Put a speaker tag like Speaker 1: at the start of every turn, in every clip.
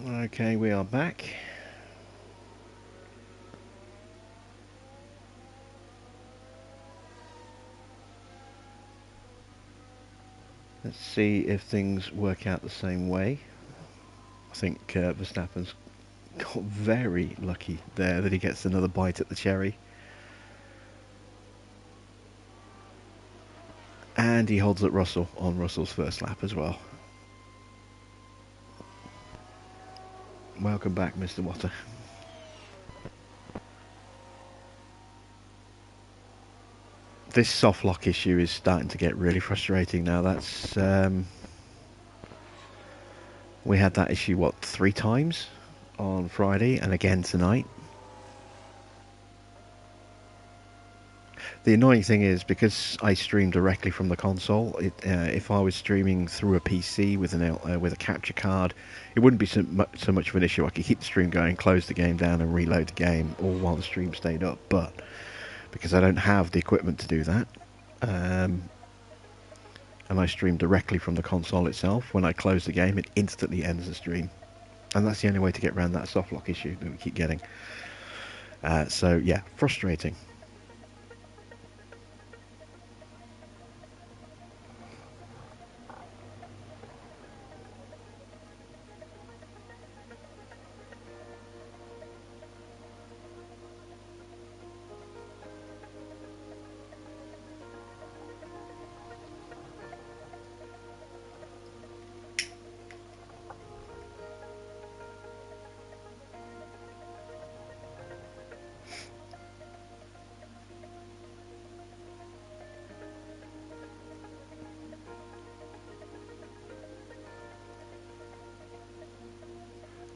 Speaker 1: Okay, we are back. Let's see if things work out the same way. I think Verstappen's got very lucky there that he gets another bite at the cherry. And he holds at Russell on Russell's first lap as well. Welcome back, Mr. Water. This soft lock issue is starting to get really frustrating now. That's we had that issue, what, 3 times on Friday and again tonight. The annoying thing is, because I stream directly from the console, if I was streaming through a PC with a capture card, it wouldn't be so much of an issue. I could keep the stream going, close the game down and reload the game, all while the stream stayed up. But because I don't have the equipment to do that, and I stream directly from the console itself, when I close the game, it instantly ends the stream. And that's the only way to get around that soft lock issue that we keep getting. So yeah, frustrating.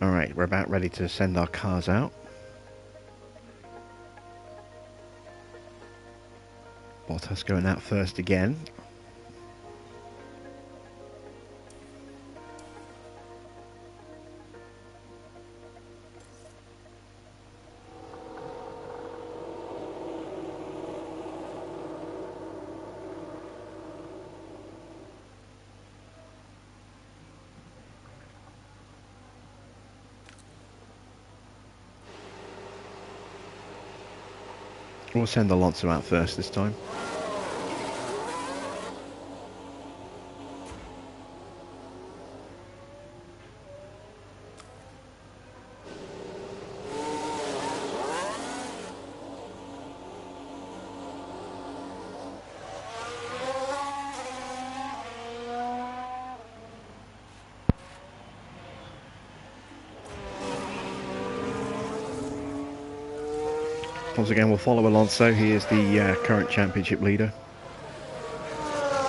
Speaker 1: Alright, we're about ready to send our cars out. Bottas going out first again. We'll send Alonso out first this time. Once again, we'll follow Alonso. He is the current championship leader.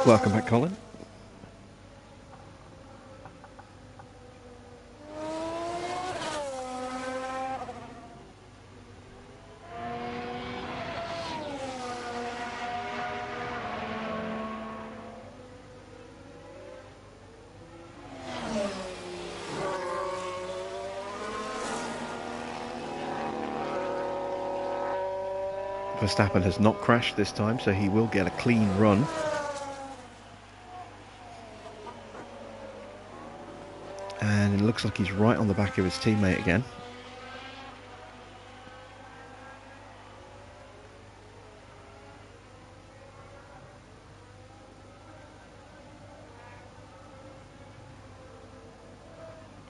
Speaker 1: Welcome back, Colin. Verstappen has not crashed this time, so he will get a clean run. And it looks like he's right on the back of his teammate again.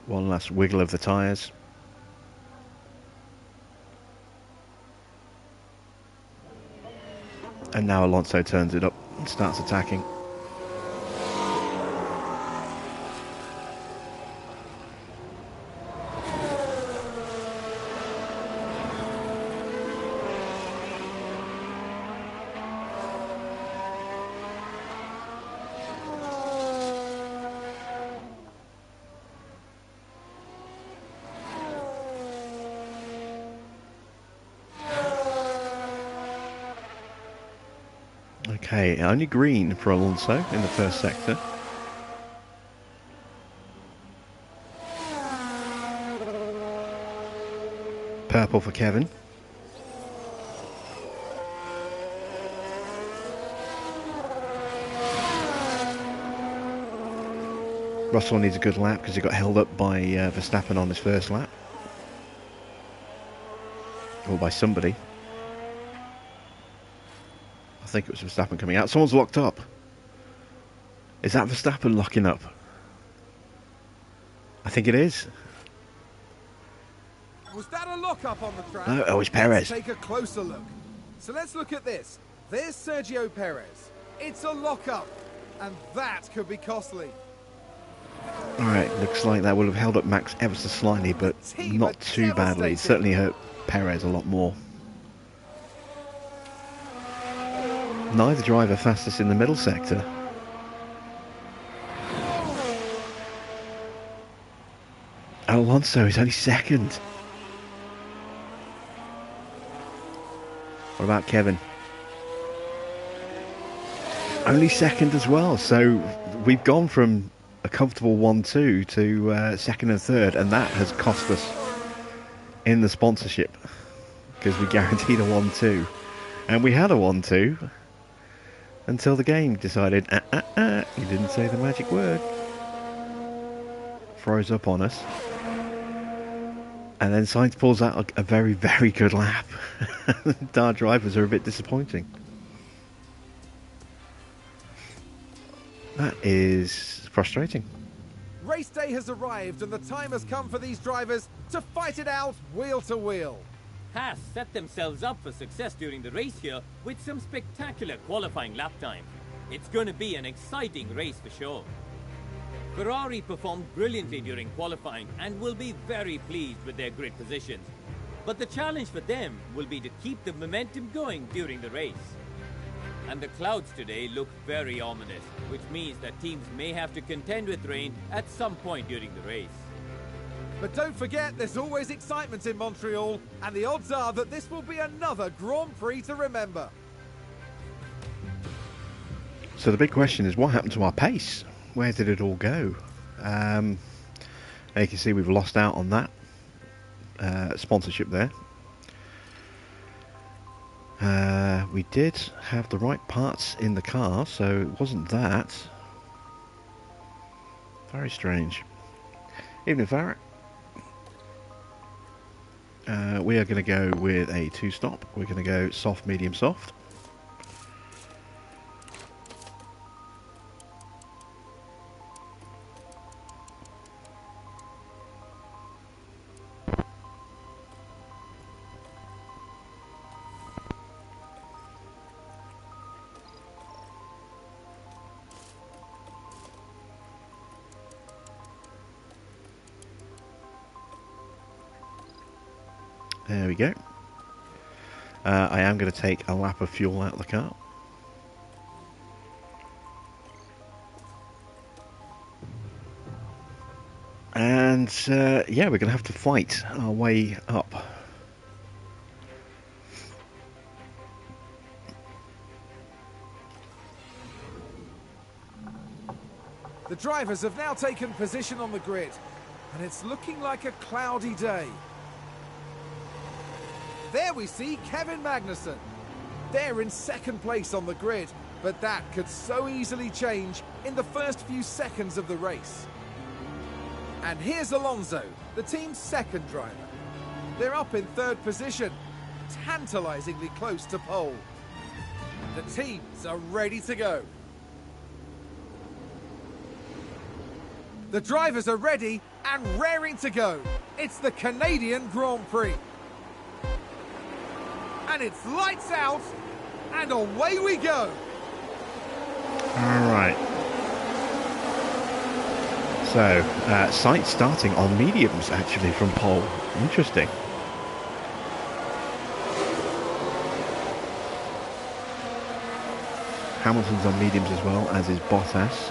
Speaker 1: One last wiggle of the tyres. And now Alonso turns it up and starts attacking. Okay, only green for Alonso in the first sector. Purple for Kevin. Russell needs a good lap because he got held up by Verstappen on his first lap. Or by somebody. I think it was Verstappen coming out. Someone's locked up. Is that Verstappen locking up? I think it is.
Speaker 2: Was that a lock-up on the track?
Speaker 1: No, oh, it's Perez.
Speaker 2: Let's take a closer look. So let's look at this. There's Sergio Perez. It's a lock-up, and that could be costly.
Speaker 1: Alright, looks like that will have held up Max ever so slightly, but not too badly. It certainly hurt Perez a lot more. Neither driver fastest in the middle sector. Alonso is only second. What about Kevin? Only second as well. So we've gone from a comfortable 1-2 to second and third, and that has cost us in the sponsorship because we guaranteed a 1-2, and we had a 1-2 until the game decided you didn't say the magic word, froze up on us, and then Sainz pulls out a very, very good lap. Our drivers are a bit disappointing. That is frustrating.
Speaker 2: Race day has arrived and the time has come for these drivers to fight it out wheel to wheel.
Speaker 3: HAAS set themselves up for success during the race here with some spectacular qualifying lap times. It's going to be an exciting race for sure. Ferrari performed brilliantly during qualifying and will be very pleased with their grid positions. But the challenge for them will be to keep the momentum going during the race. And the clouds today look very ominous, which means that teams may have to contend with rain at some point during the race.
Speaker 2: But don't forget, there's always excitement in Montreal, and the odds are that this will be another Grand Prix to remember.
Speaker 1: So the big question is, what happened to our pace? Where did it all go? You can see we've lost out on that sponsorship there. We did have the right parts in the car, so it wasn't that. Very strange. Evening, Farrah. We are going to go with a 2-stop. We're going to go soft, medium, soft. There we go. I am going to take a lap of fuel out of the car. And yeah, we're going to have to fight our way up.
Speaker 2: The drivers have now taken position on the grid, and it's looking like a cloudy day. There we see Kevin Magnussen. They're in second place on the grid, but that could so easily change in the first few seconds of the race. And here's Alonso, the team's second driver. They're up in third position, tantalizingly close to pole. The teams are ready to go. The drivers are ready and raring to go. It's the Canadian Grand Prix. And it's lights out, and away we go.
Speaker 1: All right. So, Sainz starting on mediums, actually, from pole. Interesting. Hamilton's on mediums as well, as is Bottas.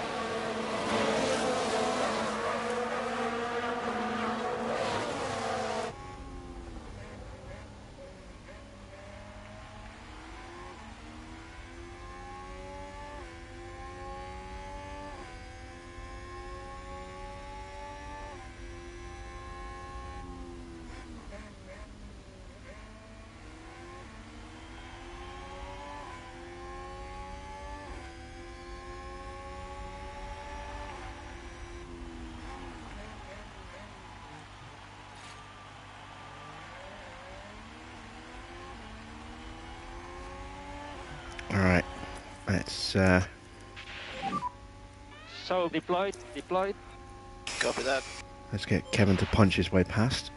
Speaker 1: Let's
Speaker 4: So deployed.
Speaker 5: Copy that.
Speaker 1: let's get Kevin to punch his way past.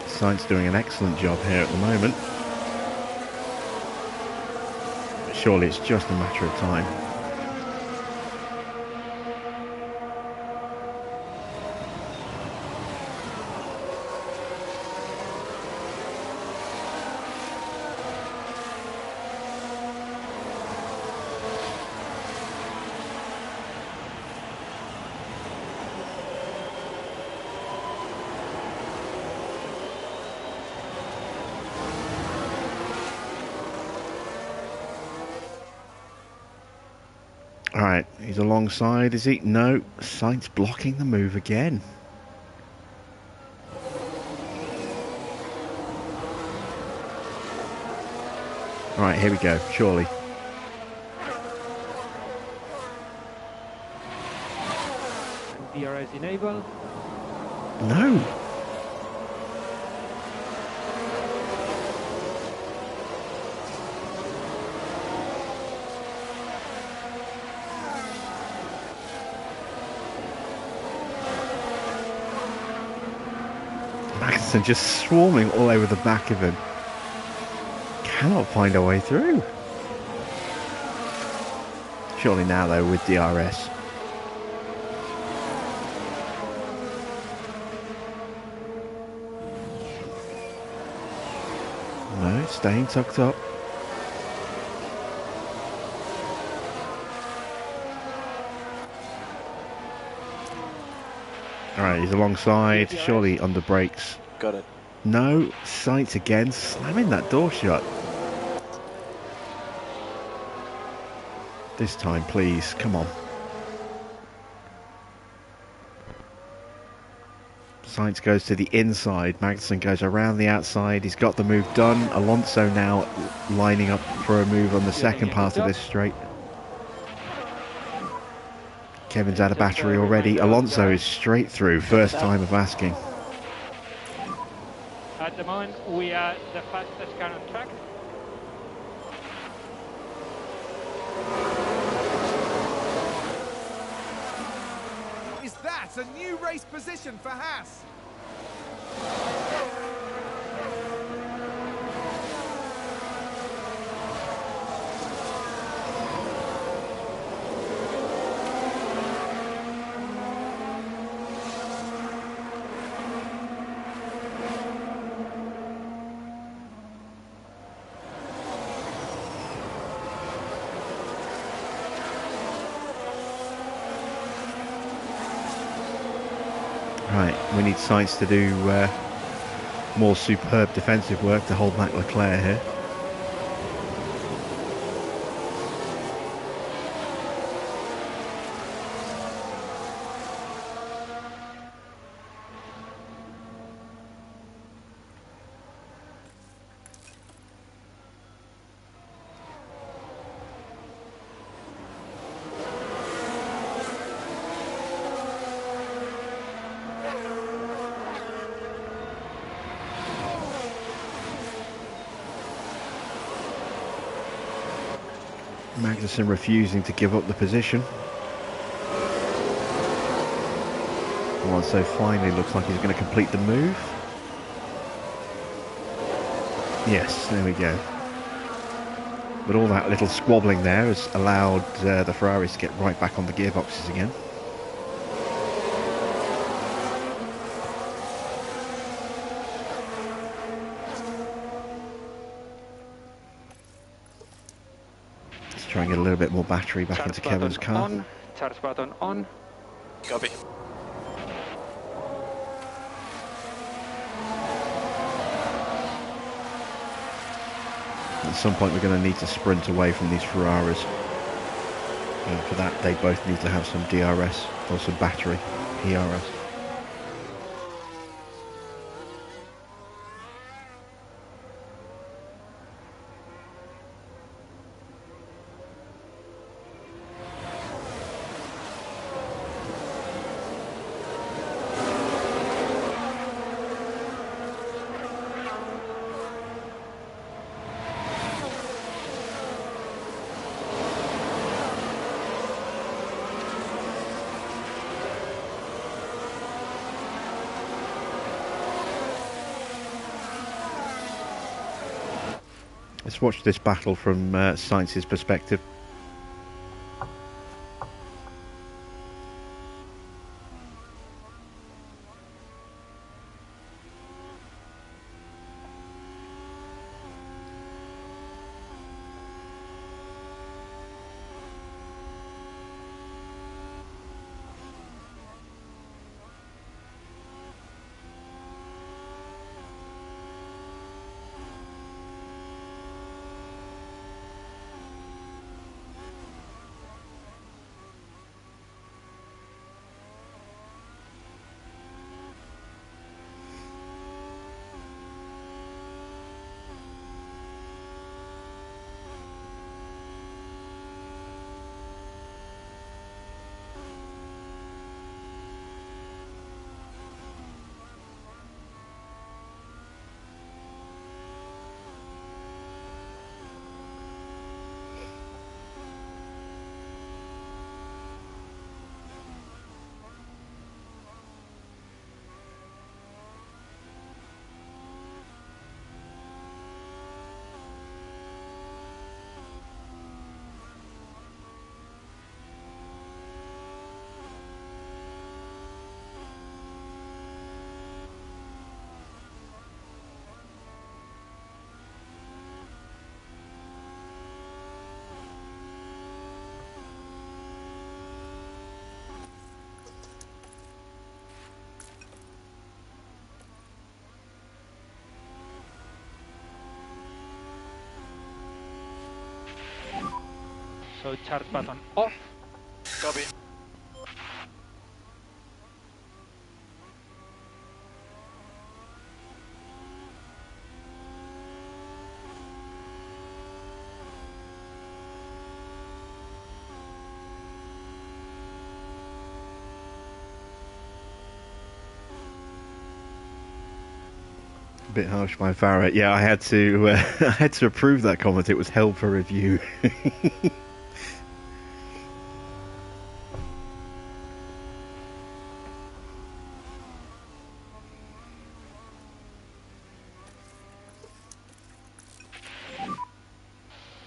Speaker 1: Sainz doing an excellent job here at the moment. But surely it's just a matter of time. Alright, he's alongside, is he? No, Sainz blocking the move again. Alright, here we go, surely.
Speaker 4: DRS enabled.
Speaker 1: No! Magnussen just swarming all over the back of him. Cannot find a way through. Surely now though with DRS. No, staying tucked up. Alright, he's alongside, surely under brakes.
Speaker 5: Got it.
Speaker 1: No, Sainz again, slamming that door shut. This time, please, come on. Sainz goes to the inside, Magnussen goes around the outside, he's got the move done. Alonso now lining up for a move on the second part of this straight. Kevin's out of battery already. Alonso is straight through, first time of asking.
Speaker 4: At the moment, we are the fastest car on track.
Speaker 2: Is that a new race position for HAAS?
Speaker 1: Right, we need Sainz to do more superb defensive work to hold back Leclerc here. Magnussen refusing to give up the position. Alonso finally looks like he's going to complete the move. Yes, there we go. But all that little squabbling there has allowed the Ferraris to get right back on the gearboxes again. Try and get a little bit more battery back into Kevin's car.
Speaker 4: On. Charge button on.
Speaker 5: Copy.
Speaker 1: At some point we're going to need to sprint away from these Ferraris. And for that they both need to have some DRS or some battery PRS. Let's watch this battle from Sainz's perspective.
Speaker 4: So charge button off.
Speaker 5: Copy.
Speaker 1: A bit harsh by Farah. Yeah, I had to I had to approve that comment. It was held for review.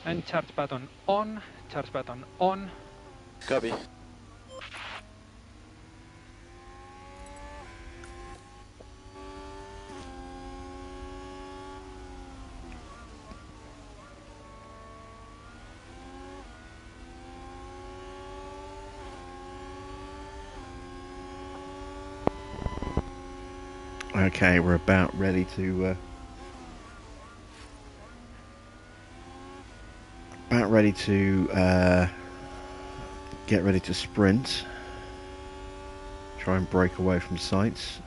Speaker 4: And charge button on. Charge button on.
Speaker 5: Copy.
Speaker 1: Okay, we're about ready to get ready to sprint. Try and break away from sights.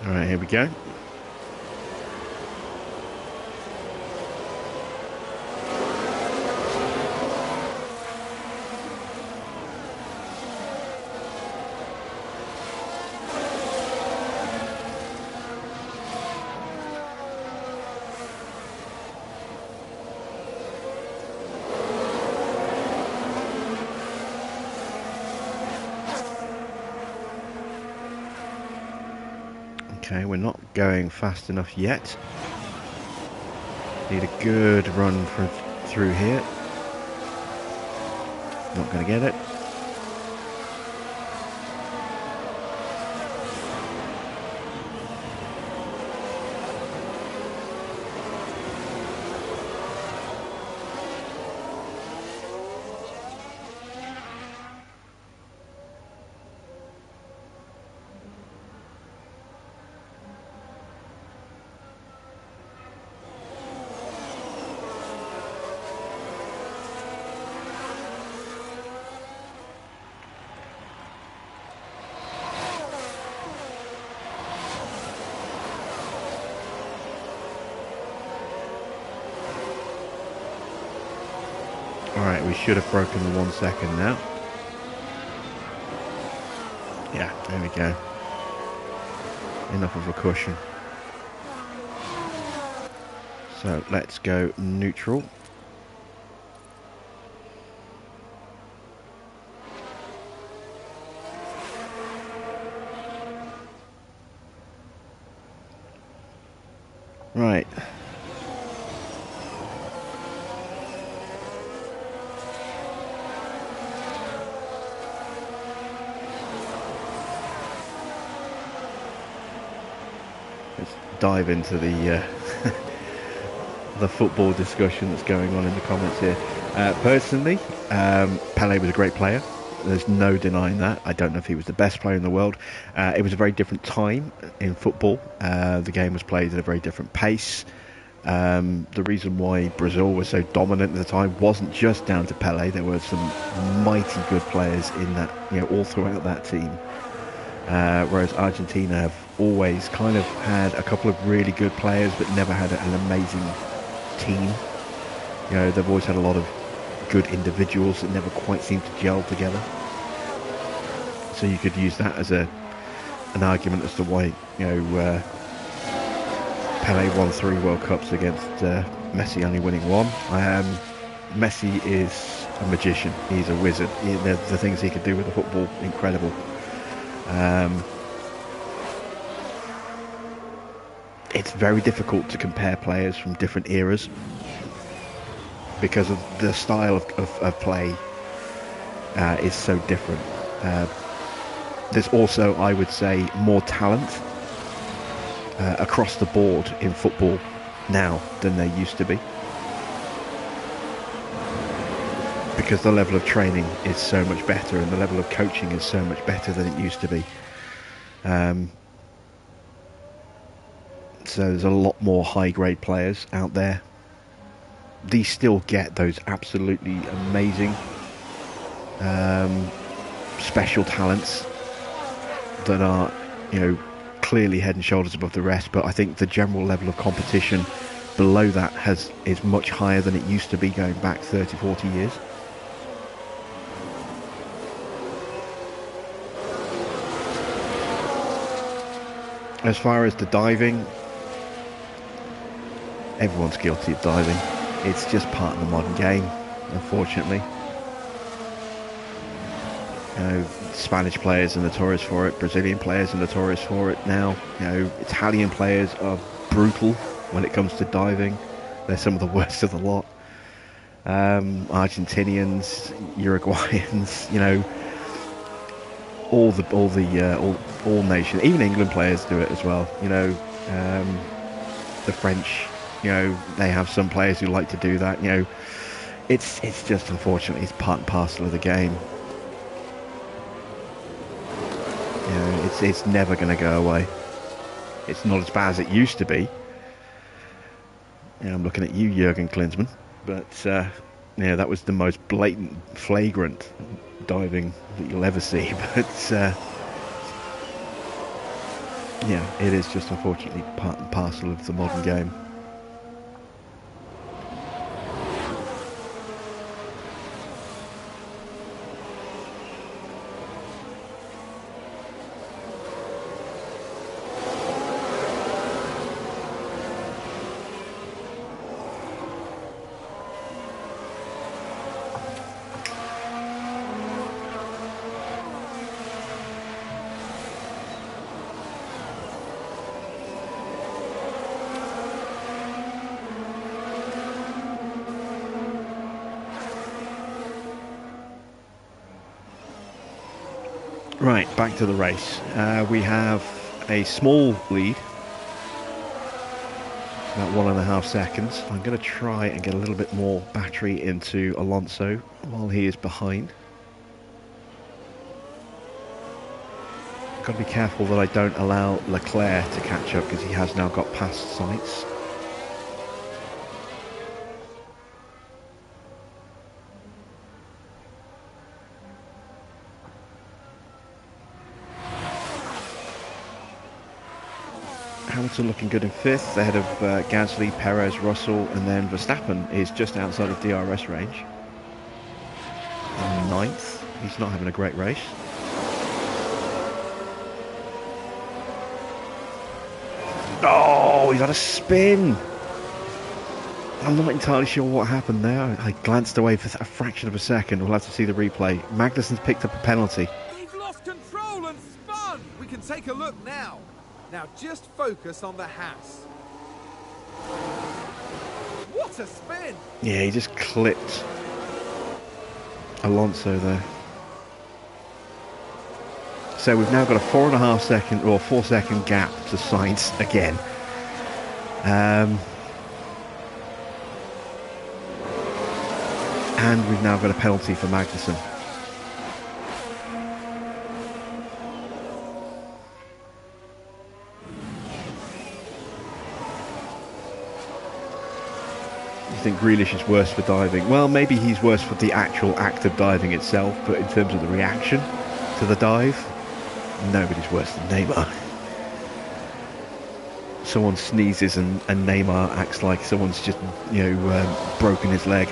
Speaker 1: Alright, here we go. Okay, we're not going fast enough yet. Need a good run through here. Not going to get it. Alright, we should have broken the 1 second now. Yeah, there we go. Enough of a cushion. So let's go neutral. Right. Let's dive into the the football discussion that's going on in the comments here. Personally, Pelé was a great player. There's no denying that. I don't know if he was the best player in the world. It was a very different time in football. The game was played at a very different pace. The reason why Brazil was so dominant at the time wasn't just down to Pelé. There were some mighty good players in that, all throughout that team. Whereas Argentina have always kind of had a couple of really good players, but never had an amazing team. They've always had a lot of good individuals that never quite seemed to gel together. So you could use that as an argument as to why Pelé won 3 World Cups against Messi only winning 1. Messi is a magician. He's a wizard. The things he could do with the football, incredible. It's very difficult to compare players from different eras because of the style of play is so different. There's also, I would say, more talent across the board in football now than there used to be, because the level of training is so much better and the level of coaching is so much better than it used to be. So there's a lot more high-grade players out there. These still get those absolutely amazing special talents that are, clearly head and shoulders above the rest, but I think the general level of competition below that is much higher than it used to be going back 30-40 years. As far as the diving, everyone's guilty of diving. It's just part of the modern game, unfortunately. Spanish players are notorious for it. Brazilian players are notorious for it now. Italian players are brutal when it comes to diving. They're some of the worst of the lot. Argentinians, Uruguayans, all nations. Even England players do it as well. The French, they have some players who like to do that. It's just, unfortunately, it's part and parcel of the game. It's never going to go away. It's not as bad as it used to be. I'm looking at you, Jurgen Klinsmann, but that was the most blatant, flagrant diving that you'll ever see. But it is just, unfortunately, part and parcel of the modern game. Right, back to the race. We have a small lead, about 1.5 seconds. I'm going to try and get a little bit more battery into Alonso while he is behind. I've got to be careful that I don't allow Leclerc to catch up because he has now got past sights. Hamilton looking good in 5th, ahead of Gasly, Perez, Russell, and then Verstappen is just outside of DRS range. In 9th, he's not having a great race. Oh, he's had a spin! I'm not entirely sure what happened there. I glanced away for a fraction of a second. We'll have to see the replay. Magnussen's picked up a penalty.
Speaker 2: They've lost control and spun! We can take a look now. Now just focus on the HAAS. What a spin!
Speaker 1: Yeah, he just clipped Alonso there. So we've now got a 4.5 second or 4 second gap to Sainz again. And we've now got a penalty for Magnussen. You think Grealish is worse for diving? Well, maybe he's worse for the actual act of diving itself, but in terms of the reaction to the dive, nobody's worse than Neymar. Someone sneezes and Neymar acts like someone's just, broken his leg.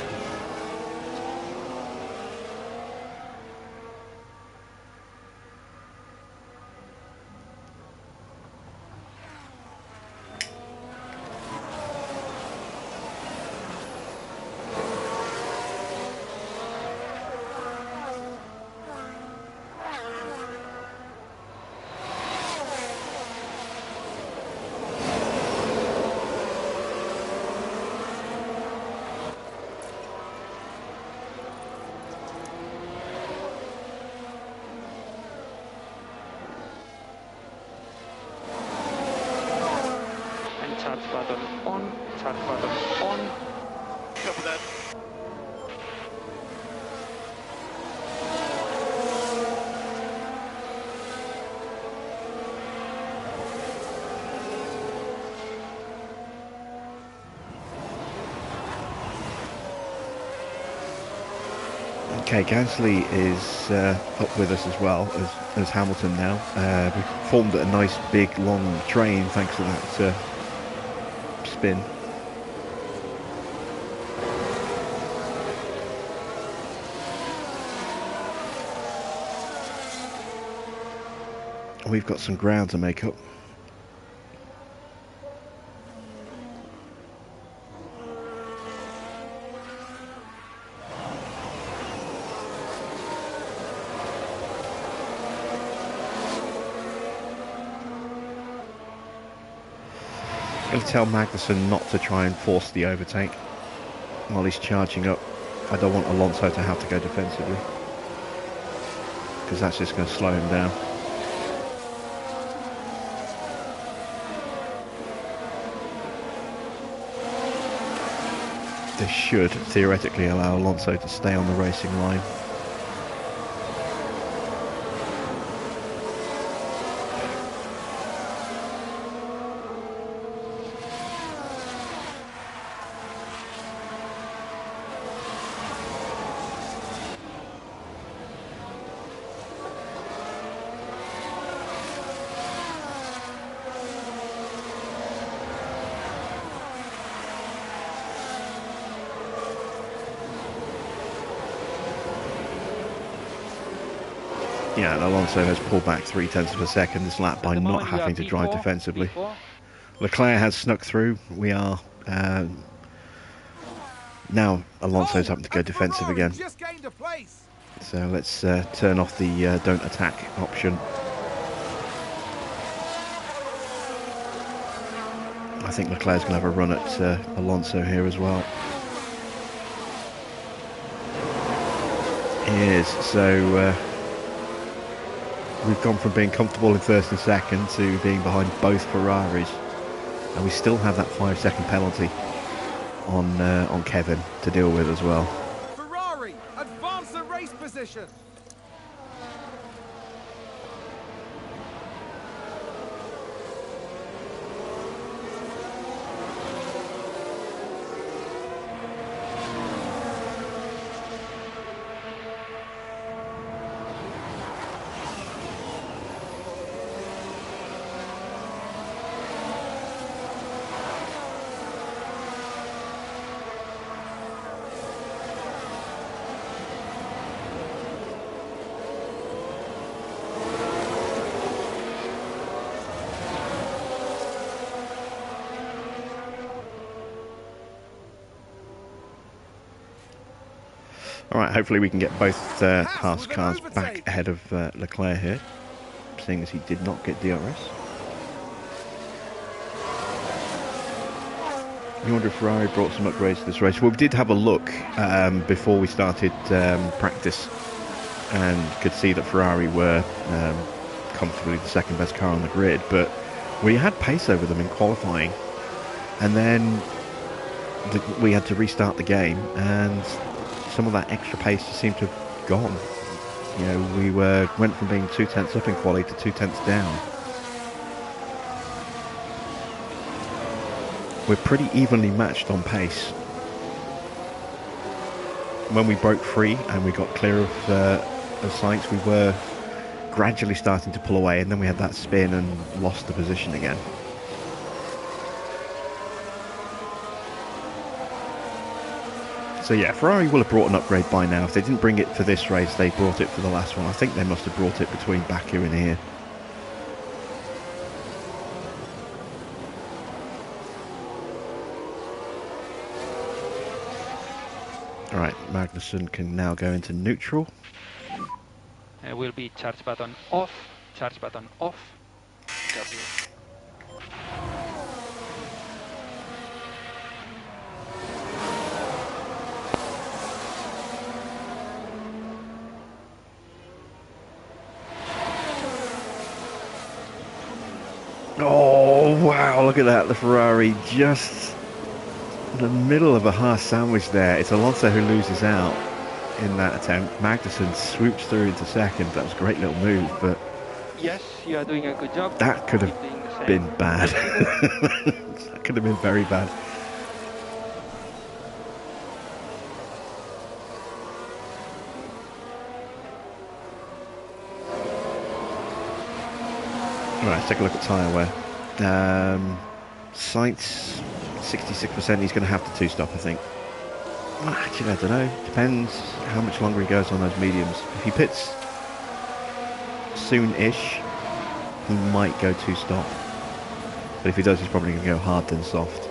Speaker 4: Charge button on, charge button on.
Speaker 5: Copy that.
Speaker 1: Okay, Gasly is up with us as well as Hamilton now. We've formed a nice big long train thanks to that spin. We've got some ground to make up. I'm going to tell Magnussen not to try and force the overtake while he's charging up. I don't want Alonso to have to go defensively because that's just going to slow him down. This should theoretically allow Alonso to stay on the racing line. Yeah, and Alonso has pulled back 0.3 of a second this lap by not having to drive defensively. Leclerc has snuck through. We are now Alonso's having to go defensive again. So let's turn off the don't attack option. I think Leclerc's going to have a run at Alonso here as well. He is, so we've gone from being comfortable in first and second to being behind both Ferraris, and we still have that 5-second penalty on Kevin to deal with as well.
Speaker 2: Ferrari, advance the race position.
Speaker 1: Alright, hopefully we can get both HAAS cars back ahead of Leclerc here, seeing as he did not get DRS. You wonder if Ferrari brought some upgrades to this race. Well, we did have a look before we started practice, and could see that Ferrari were comfortably the second best car on the grid, but we had pace over them in qualifying, and then we had to restart the game, and some of that extra pace just seemed to have gone. You know, we went from being 2 tenths up in quali to 2 tenths down. We're pretty evenly matched on pace. When we broke free and we got clear of Sainz, we were gradually starting to pull away, and then we had that spin and lost the position again. So yeah, Ferrari will have brought an upgrade by now. If they didn't bring it for this race, they brought it for the last one. I think they must have brought it between Baku and here. Alright, Magnussen can now go into neutral.
Speaker 4: Will be charge button off, charge button off.
Speaker 5: Copy.
Speaker 1: Oh wow, look at that, the Ferrari just in the middle of a HAAS sandwich there. It's Alonso who loses out in that attempt. Magnussen swoops through into second. That was a great little move, but
Speaker 4: Yes, you are doing a good job.
Speaker 1: that could have
Speaker 4: Keep doing the same.
Speaker 1: been bad. That could have been very bad. Right, let's take a look at tyre wear. Sainz, 66%, he's going to have to two-stop, I think. Well, actually, I don't know. Depends how much longer he goes on those mediums. If he pits soon-ish, he might go two-stop. But if he does, he's probably going to go hard then soft.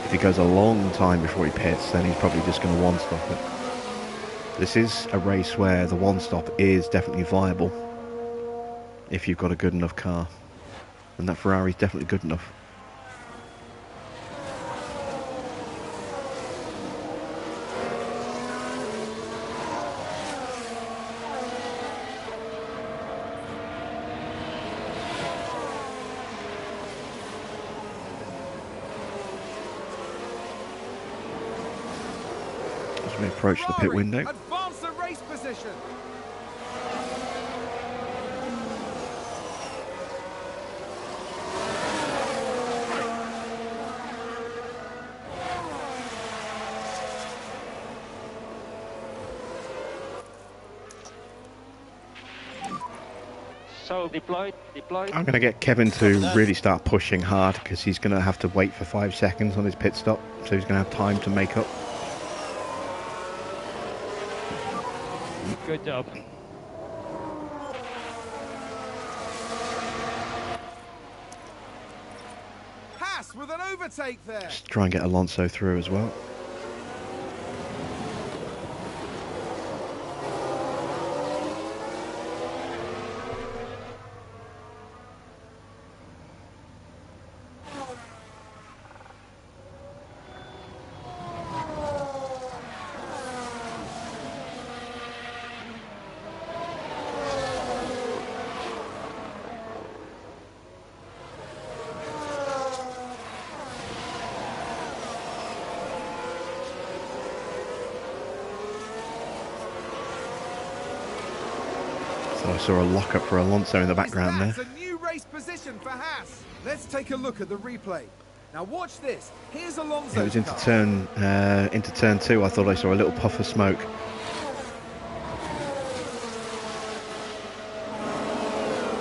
Speaker 1: If he goes a long time before he pits, then he's probably just going to one-stop it. This is a race where the one-stop is definitely viable if you've got a good enough car, and that Ferrari's definitely good enough. As we approach the pit window.
Speaker 2: Advance the race position.
Speaker 4: So deployed.
Speaker 1: I'm going to get Kevin to really start pushing hard, because he's going to have to wait for 5 seconds on his pit stop, so he's going to have time to make up.
Speaker 4: Good job.
Speaker 2: HAAS with an overtake there.
Speaker 1: Just try and get Alonso through as well. I saw a lock-up for Alonso in the background there.
Speaker 2: That's a new race position for Haas. Let's take a look at the replay. Now watch this. Here's Alonso.
Speaker 1: It was into turn 2. I thought I saw a little puff of smoke.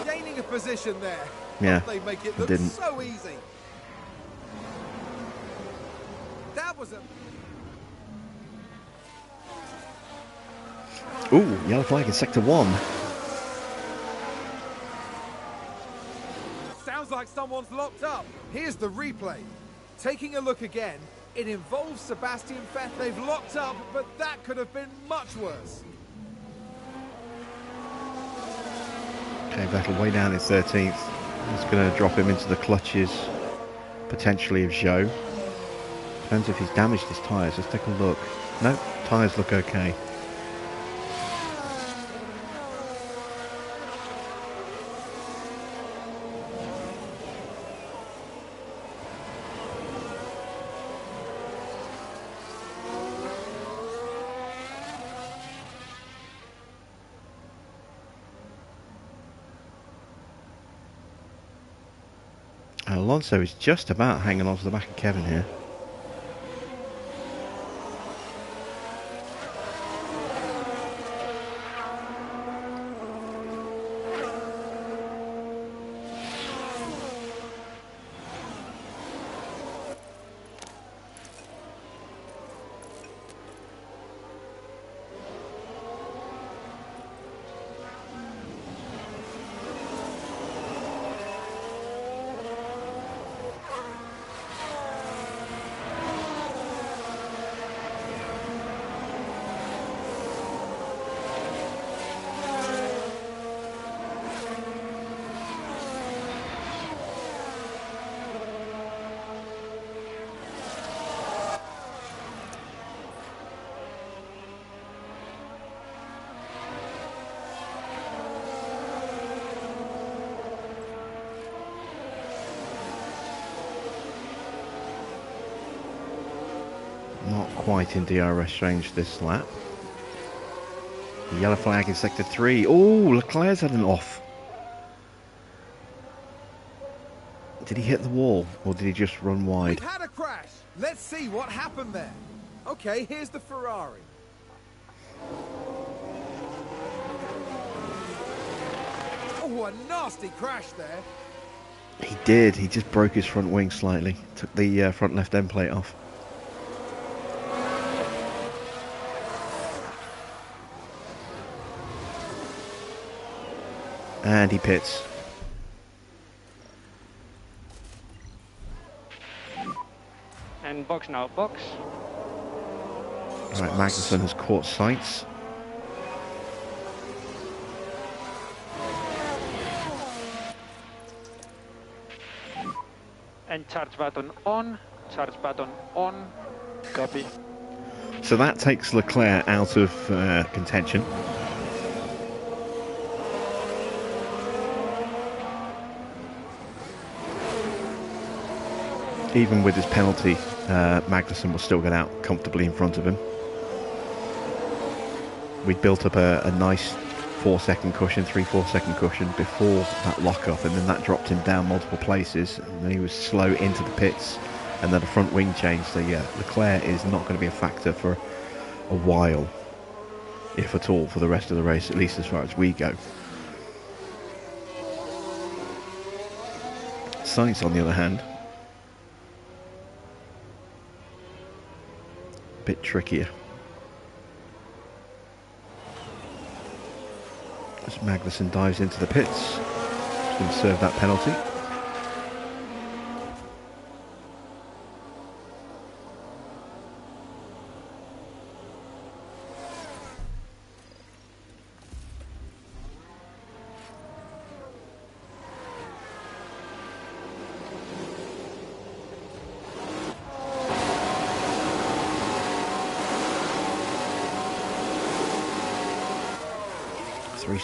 Speaker 2: Gaining a position there.
Speaker 1: Yeah,
Speaker 2: They make it
Speaker 1: I
Speaker 2: look
Speaker 1: didn't.
Speaker 2: so easy. That was a...
Speaker 1: Ooh, yellow flag in sector 1.
Speaker 2: Sounds like someone's locked up. Here's the replay. Taking a look again, it involves Sebastian Vettel. They've locked up, but that could have been much worse.
Speaker 1: Okay, Vettel way down in 13th. It's going to drop him into the clutches, potentially, of Zhou. Depends if he's damaged his tyres. Let's take a look. No, tyres look okay. Alonso is just about hanging on to the back of Kevin here. Not quite in DRS range this lap. The yellow flag in sector 3. Oh, Leclerc's had an off. Did he hit the wall or did he just run wide?
Speaker 2: We've had a crash. Let's see what happened there. Okay, here's the Ferrari. Oh, a nasty crash there.
Speaker 1: He did. He just broke his front wing slightly. Took the front left end plate off. And he pits.
Speaker 4: And box now, box.
Speaker 1: Right, Magnussen has caught sights.
Speaker 4: And charge button on, charge button on.
Speaker 5: Copy.
Speaker 1: So that takes Leclerc out of contention. Even with his penalty, Magnussen will still get out comfortably in front of him. We'd built up a nice 4-second cushion, 3-4 second cushion before that lock-up, and then that dropped him down multiple places, and then he was slow into the pits, and then a front wing change. So yeah, Leclerc is not going to be a factor for a while, if at all, for the rest of the race, at least as far as we go. Sainz, on the other hand, a bit trickier. As Magnussen dives into the pits, he's going to serve that penalty.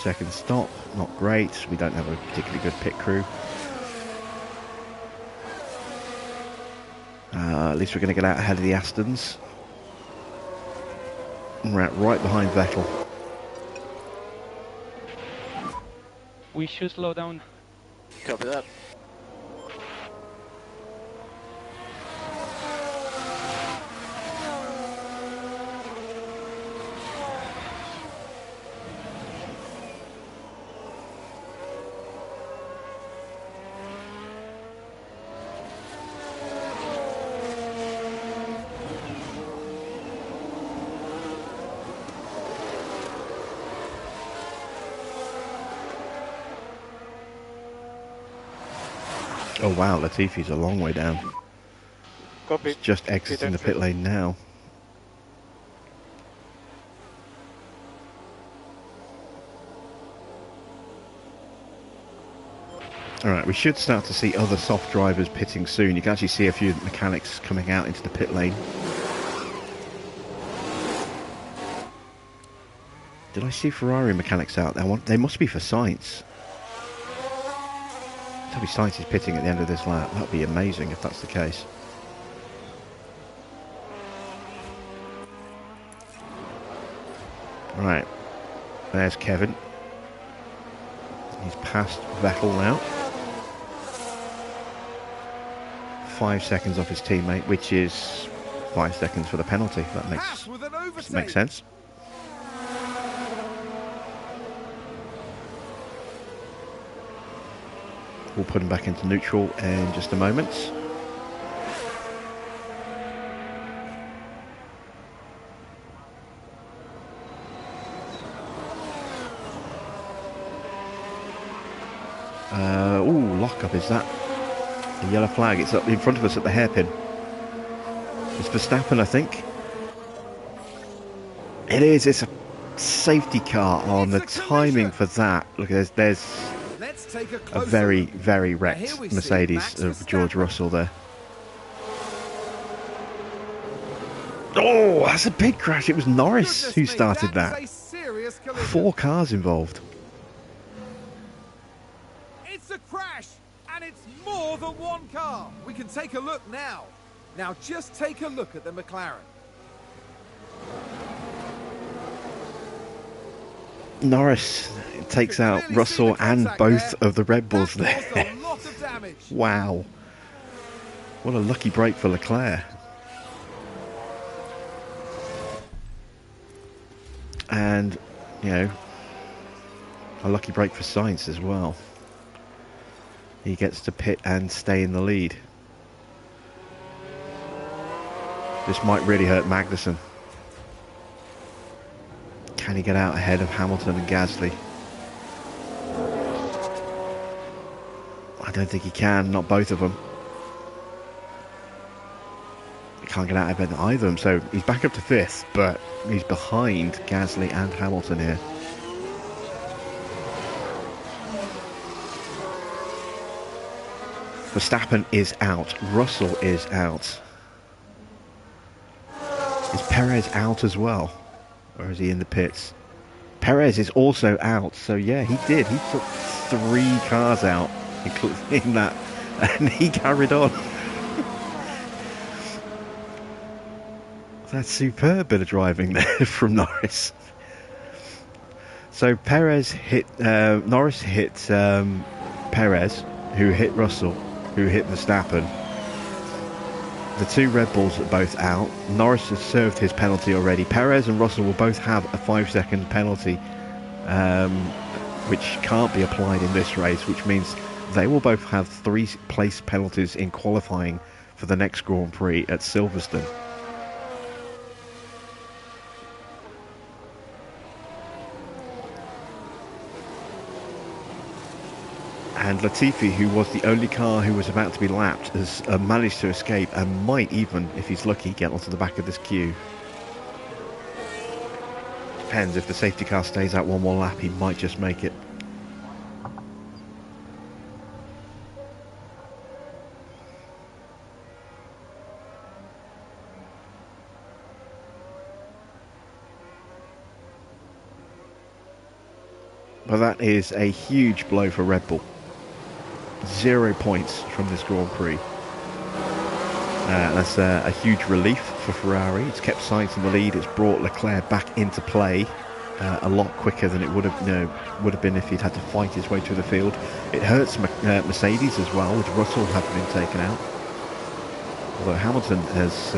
Speaker 1: Second stop, not great. We don't have a particularly good pit crew. At least we're going to get out ahead of the Astons. And we're out right behind Vettel.
Speaker 4: We should slow down.
Speaker 5: Copy that.
Speaker 1: Oh wow, Latifi's a long way down.
Speaker 5: Copy.
Speaker 1: He's just exiting the pit lane now. Alright, we should start to see other soft drivers pitting soon. You can actually see a few mechanics coming out into the pit lane. Did I see Ferrari mechanics out there? They must be for Sainz. Toby Sainz is pitting at the end of this lap. That'd be amazing if that's the case. Right, there's Kevin. He's past Vettel now. 5 seconds off his teammate, which is 5 seconds for the penalty. That makes sense. We'll put him back into neutral in just a moment. Ooh, lock-up, is that? The yellow flag, it's up in front of us at the hairpin. It's Verstappen, I think. It is, it's a safety car on the timing for that. Look, there's a very, very wrecked Mercedes of George Russell there. Oh, that's a big crash. It was Norris who started that. 4 cars involved.
Speaker 2: It's a crash, and it's more than one car. We can take a look now. Now just take a look at the McLaren.
Speaker 1: Norris takes out Russell and both of the Red Bulls there. Wow. What a lucky break for Leclerc. And, you know, a lucky break for Sainz as well. He gets to pit and stay in the lead. This might really hurt Magnussen. Can he get out ahead of Hamilton and Gasly? I don't think he can, not both of them. He can't get out ahead of either of them, so he's back up to 5th, but he's behind Gasly and Hamilton here. Verstappen is out, Russell is out. Is Perez out as well? Or is he in the pits? Perez is also out, so yeah, he did. He took 3 cars out, including that, and he carried on. That's superb bit of driving there from Norris. So Perez hit, Norris hit Perez, who hit Russell, who hit Verstappen. The 2 Red Bulls are both out. Norris has served his penalty already. Perez and Russell will both have a 5-second penalty, which can't be applied in this race, which means they will both have 3 place penalties in qualifying for the next Grand Prix at Silverstone. And Latifi, who was the only car who was about to be lapped, has managed to escape and might even, if he's lucky, get onto the back of this queue. Depends, if the safety car stays out one more lap, he might just make it. But that is a huge blow for Red Bull. 0 points from this Grand Prix. That's a huge relief for Ferrari. It's kept Sainz in the lead. It's brought Leclerc back into play. a lot quicker than it would have, would have been if he'd had to fight his way through the field. It hurts Mercedes as well, with Russell having been taken out. Although Hamilton has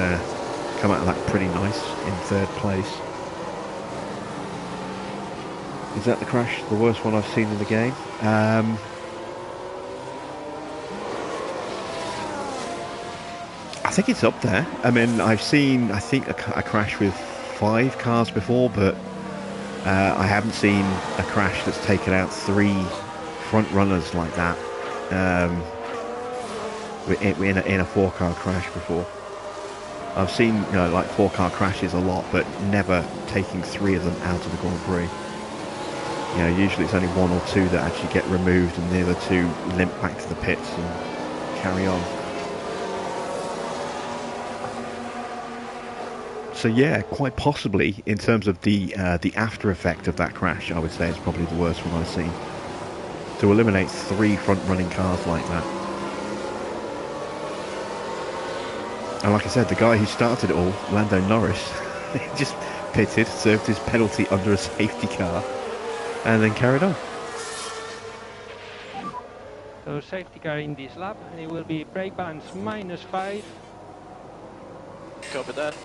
Speaker 1: come out of that pretty nice in third place. Is that the crash? The worst one I've seen in the game? I think it's up there. I mean, I've seen, I think, a crash with 5 cars before, but I haven't seen a crash that's taken out 3 front runners like that in a 4-car crash before. I've seen, like 4-car crashes a lot, but never taking 3 of them out of the Grand Prix. Usually it's only 1 or 2 that actually get removed, and the other 2 limp back to the pits and carry on. So yeah, quite possibly, in terms of the after effect of that crash, I would say it's probably the worst one I've seen. To eliminate 3 front-running cars like that. And like I said, the guy who started it all, Lando Norris, just pitted, served his penalty under a safety car, and then carried on.
Speaker 4: So safety car in this lap, and it will be brake balance -5.
Speaker 5: Copy that.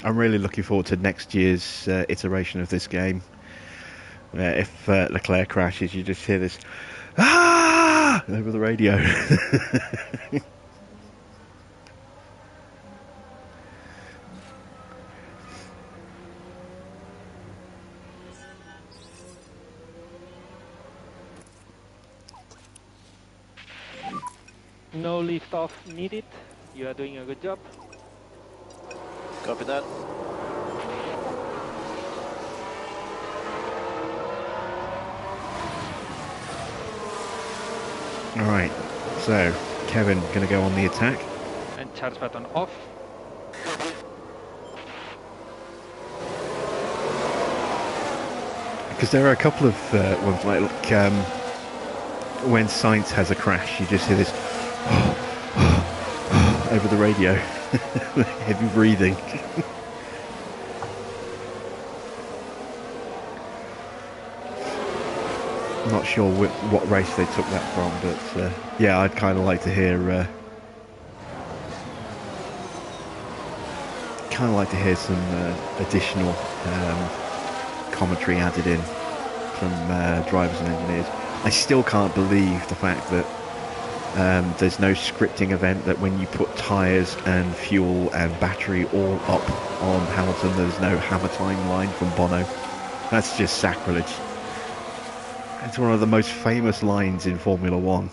Speaker 1: I'm really looking forward to next year's iteration of this game. If Leclerc crashes, you just hear this "Ah!" over the radio.
Speaker 4: No lift off needed. You are doing a good job.
Speaker 5: Copy that.
Speaker 1: Alright, so Kevin going to go on the attack.
Speaker 4: And charge button off.
Speaker 1: Because there are a couple of ones like when Sainz has a crash, you just hear this over the radio. Heavy breathing. I'm not sure what race they took that from, but yeah, I'd kind of like to hear some additional commentary added in from drivers and engineers. I still can't believe the fact that there's no scripting event, that when you put tyres and fuel and battery all up on Hamilton, there's no hammer time line from Bono. That's just sacrilege. It's one of the most famous lines in Formula One.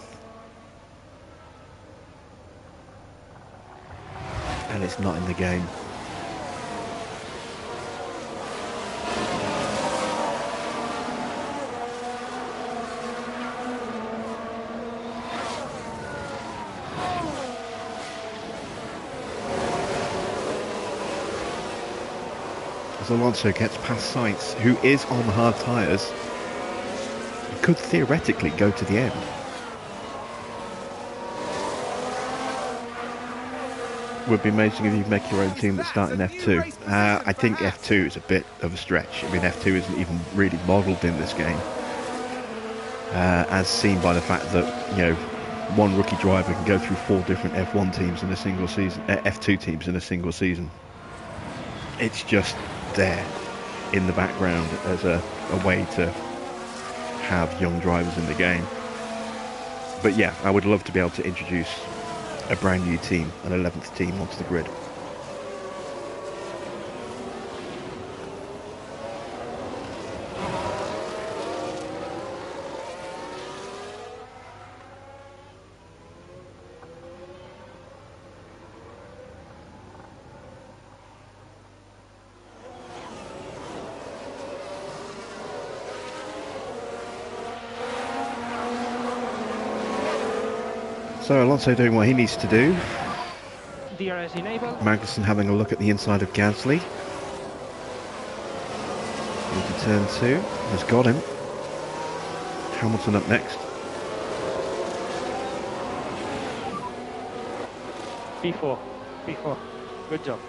Speaker 1: And it's not in the game. As Alonso gets past Sainz, who is on hard tyres, he could theoretically go to the end. Would be amazing if you make your own team that start in F2. I think F2 is a bit of a stretch. I mean, F2 isn't even really modelled in this game, as seen by the fact that one rookie driver can go through 4 different F1 teams in a single season, F2 teams in a single season. It's just there in the background as a way to have young drivers in the game. But yeah, I would love to be able to introduce a brand new team, an 11th team, onto the grid. So Alonso doing what he needs to do.
Speaker 4: DRS enabled.
Speaker 1: Magnussen having a look at the inside of Gasly. Into turn 2. Has got him. Hamilton up next.
Speaker 4: P4. P4. Good job.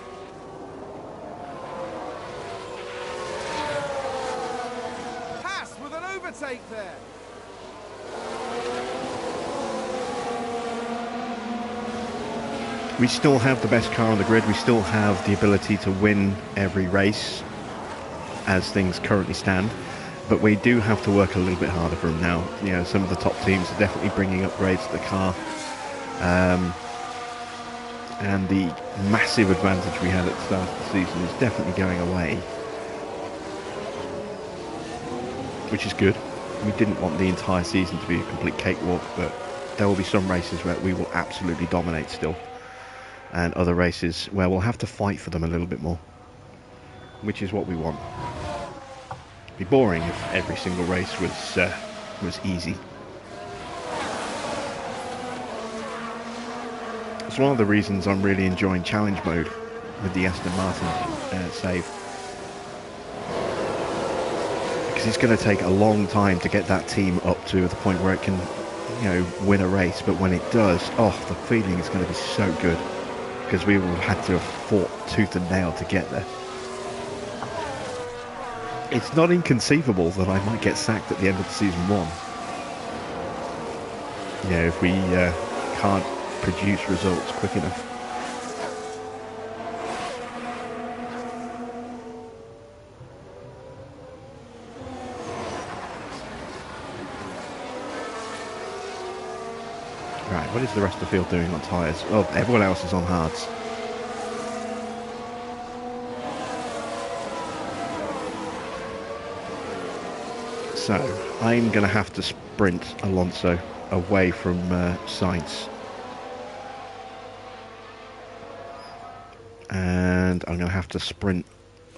Speaker 2: HAAS with an overtake there.
Speaker 1: We still have the best car on the grid. We still have the ability to win every race as things currently stand. But we do have to work a little bit harder for them now. You know, some of the top teams are definitely bringing upgrades to the car. And the massive advantage we had at the start of the season is definitely going away. Which is good. We didn't want the entire season to be a complete cakewalk, but there will be some races where we will absolutely dominate still. And other races where we'll have to fight for them a little bit more. Which is what we want. It'd be boring if every single race was easy. It's one of the reasons I'm really enjoying challenge mode with the Aston Martin save. Because it's going to take a long time to get that team up to the point where it can, you know, win a race. But when it does, oh, the feeling is going to be so good. Because we will have had to have fought tooth and nail to get there. It's not inconceivable that I might get sacked at the end of season 1. You know, if we can't produce results quick enough. Right, what is the rest of the field doing on tyres? Oh, everyone else is on hards. So, I'm going to have to sprint Alonso away from Sainz. And I'm going to have to sprint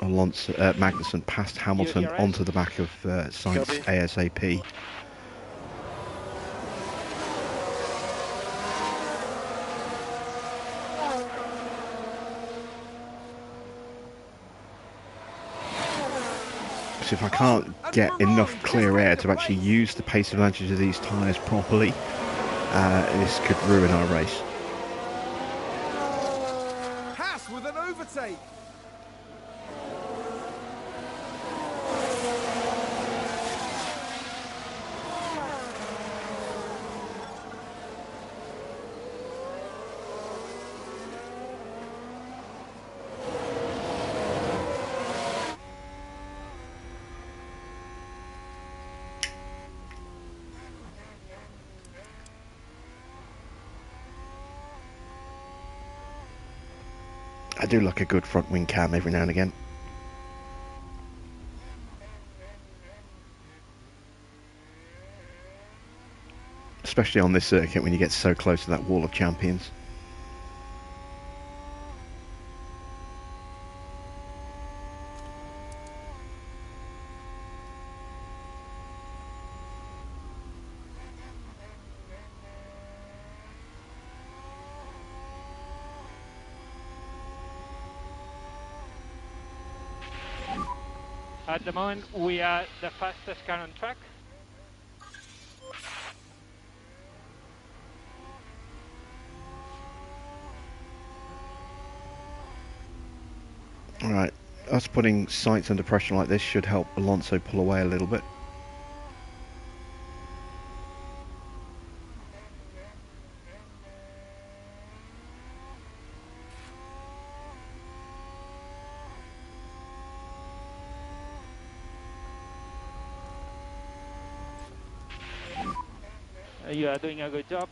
Speaker 1: Alonso, Magnussen past Hamilton onto the back of Sainz ASAP. If I can't get enough clear air to actually use the pace advantage of these tyres properly, this could ruin our race.
Speaker 2: HAAS with an overtake.
Speaker 1: I do like a good front wing cam every now and again. Especially on this circuit when you get so close to that wall of champions.
Speaker 4: At the moment, we are the fastest car on track.
Speaker 1: Alright, us putting Sainz under pressure like this should help Alonso pull away a little bit.
Speaker 4: You are doing a good job.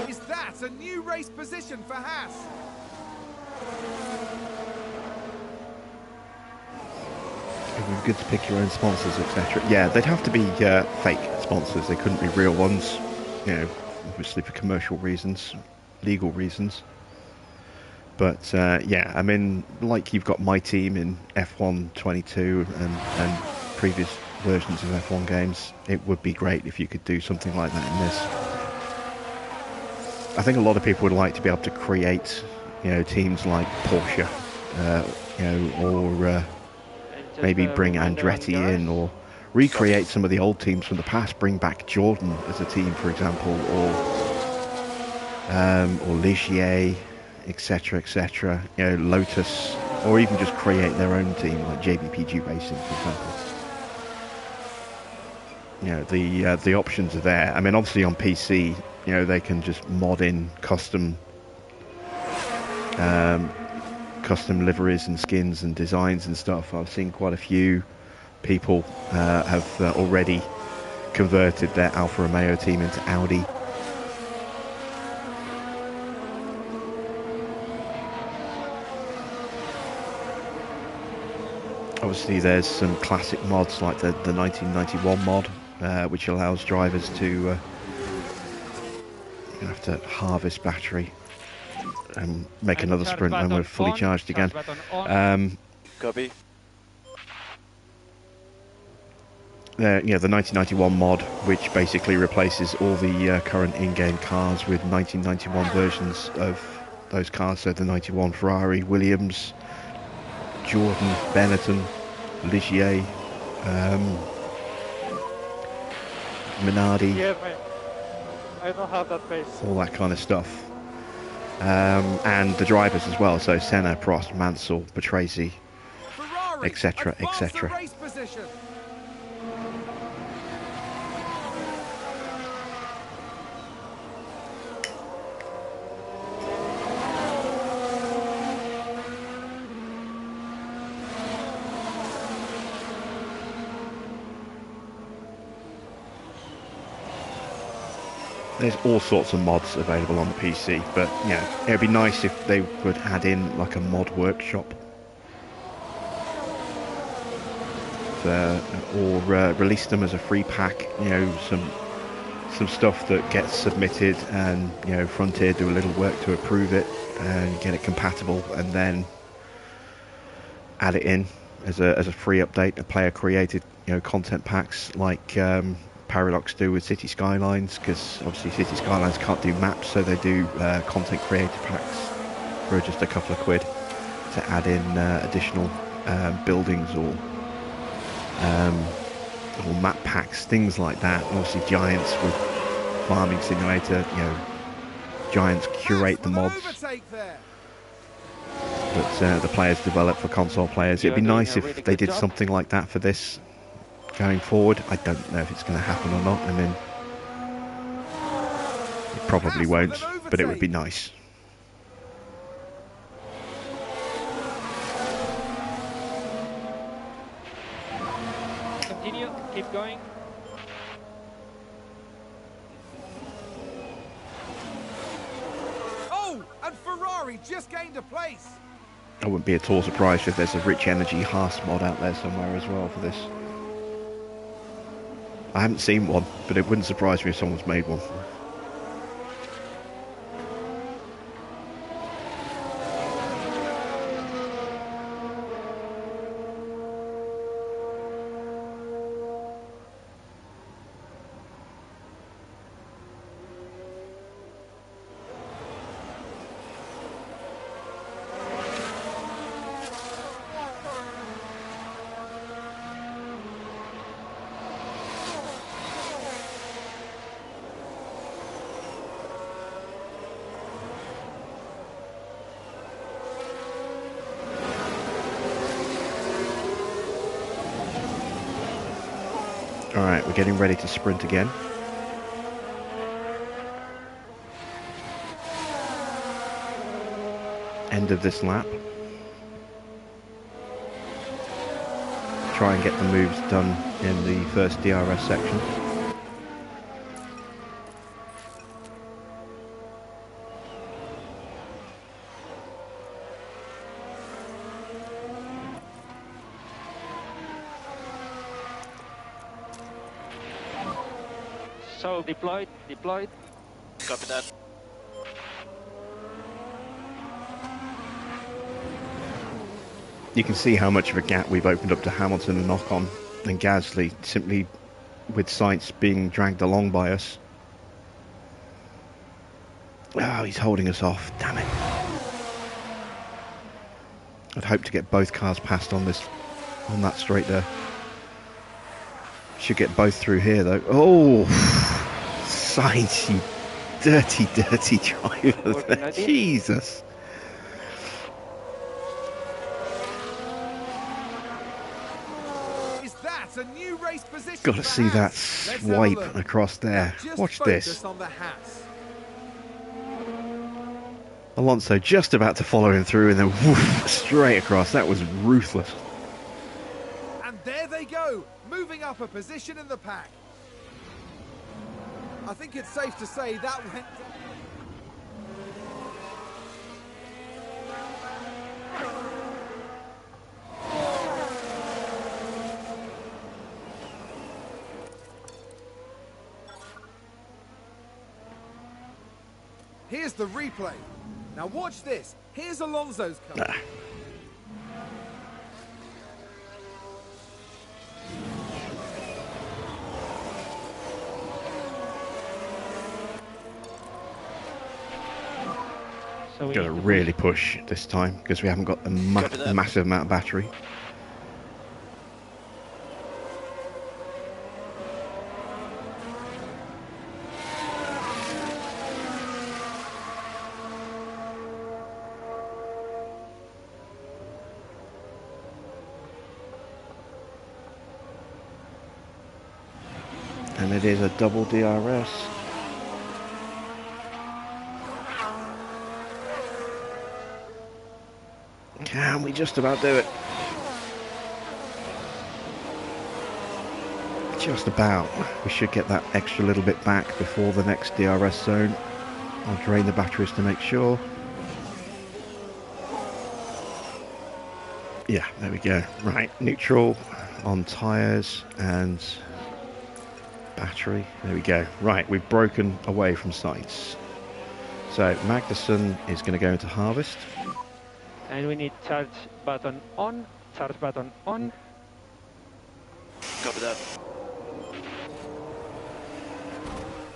Speaker 2: Is that a new race position for HAAS?
Speaker 1: It would be good to pick your own sponsors, etc. Yeah, they'd have to be fake sponsors. They couldn't be real ones. You know, obviously for commercial reasons, legal reasons. But yeah, I mean, like you've got my team in F1 22 and previous versions of F1 games, it would be great if you could do something like that in this. I think a lot of people would like to be able to create, you know, teams like Porsche you know, or
Speaker 4: And just
Speaker 1: maybe
Speaker 4: a
Speaker 1: bring
Speaker 4: reminder on
Speaker 1: Andretti in,
Speaker 4: garage.
Speaker 1: or recreate some of the old teams from the past. Bring back Jordan as a team, for example, or Ligier, etc., etc. You know, Lotus, or even just create their own team like JBPG Racing, for example. You know, the options are there. I mean, obviously on PC, you know, they can just mod in custom liveries and skins and designs and stuff. I've seen quite a few people have already converted their Alfa Romeo team into Audi. Obviously there's some classic mods like the 1991 mod, which allows drivers to you have to harvest battery and make
Speaker 4: And
Speaker 1: another
Speaker 4: charge
Speaker 1: sprint when we're
Speaker 4: button
Speaker 1: fully
Speaker 4: on,
Speaker 1: charged again.
Speaker 4: charge button on.
Speaker 5: Copy.
Speaker 1: Yeah, the 1991 mod, which basically replaces all the current in-game cars with 1991 versions of those cars. So the 91 Ferrari, Williams, Jordan, Benetton, Ligier, Minardi,
Speaker 6: Yeah, mate. I don't have that pace.
Speaker 1: all that kind of stuff. And the drivers as well, so Senna, Prost, Mansell, Patrese,
Speaker 2: Ferrari
Speaker 1: etc.,
Speaker 2: advance the
Speaker 1: etc.
Speaker 2: race position.
Speaker 1: There's all sorts of mods available on the PC, but you know, it'd be nice if they would add in like a mod workshop, or release them as a free pack. You know, some stuff that gets submitted, and you know, Frontier do a little work to approve it and get it compatible, and then add it in as a free update. A player created, you know, content packs like Paradox do with City Skylines, because obviously City Skylines can't do maps, so they do content creator packs for just a couple of quid to add in additional buildings or map packs, things like that. And obviously Giants with Farming Simulator, you know, Giants curate the mods that the players develop for console players. It'd be nice if they did something like that for this going forward. I don't know if it's going to happen or not. I mean, it probably won't, but it would be nice.
Speaker 4: Continue, keep going.
Speaker 2: Oh, and Ferrari just gained a place.
Speaker 1: I wouldn't be at all surprised if there's a Rich Energy HAAS mod out there somewhere as well for this. I haven't seen one, but it wouldn't surprise me if someone's made one. Alright, we're getting ready to sprint again. End of this lap. Try and get the moves done in the first DRS section.
Speaker 4: So deployed.
Speaker 5: Copy that.
Speaker 1: You can see how much of a gap we've opened up to Hamilton and Ocon and Gasly, simply with Sainz being dragged along by us. Oh, he's holding us off. Damn it. I'd hope to get both cars past on that straight there. Should get both through here though. Oh, Sainz, you dirty, dirty driver there. Jesus.
Speaker 2: Is that a new race position?
Speaker 1: Got to see that swipe across there. Watch this.
Speaker 2: On the HAAS.
Speaker 1: Alonso just about to follow him through and then woof, straight across. That was ruthless.
Speaker 2: And there they go, moving up a position in the pack. I think it's safe to say that went... Here's the replay. Now watch this. Here's Alonso's car.
Speaker 4: So we
Speaker 1: Got to really push this time because we haven't got a massive amount of battery. And it is a double DRS. Can we just about do it? Just about. We should get that extra little bit back before the next DRS zone. I'll drain the batteries to make sure. Yeah, there we go. Right, neutral on tyres and battery. There we go. Right, we've broken away from sights. So Magnussen is going to go into harvest.
Speaker 4: And we need charge button on, charge button on.
Speaker 5: Copy that.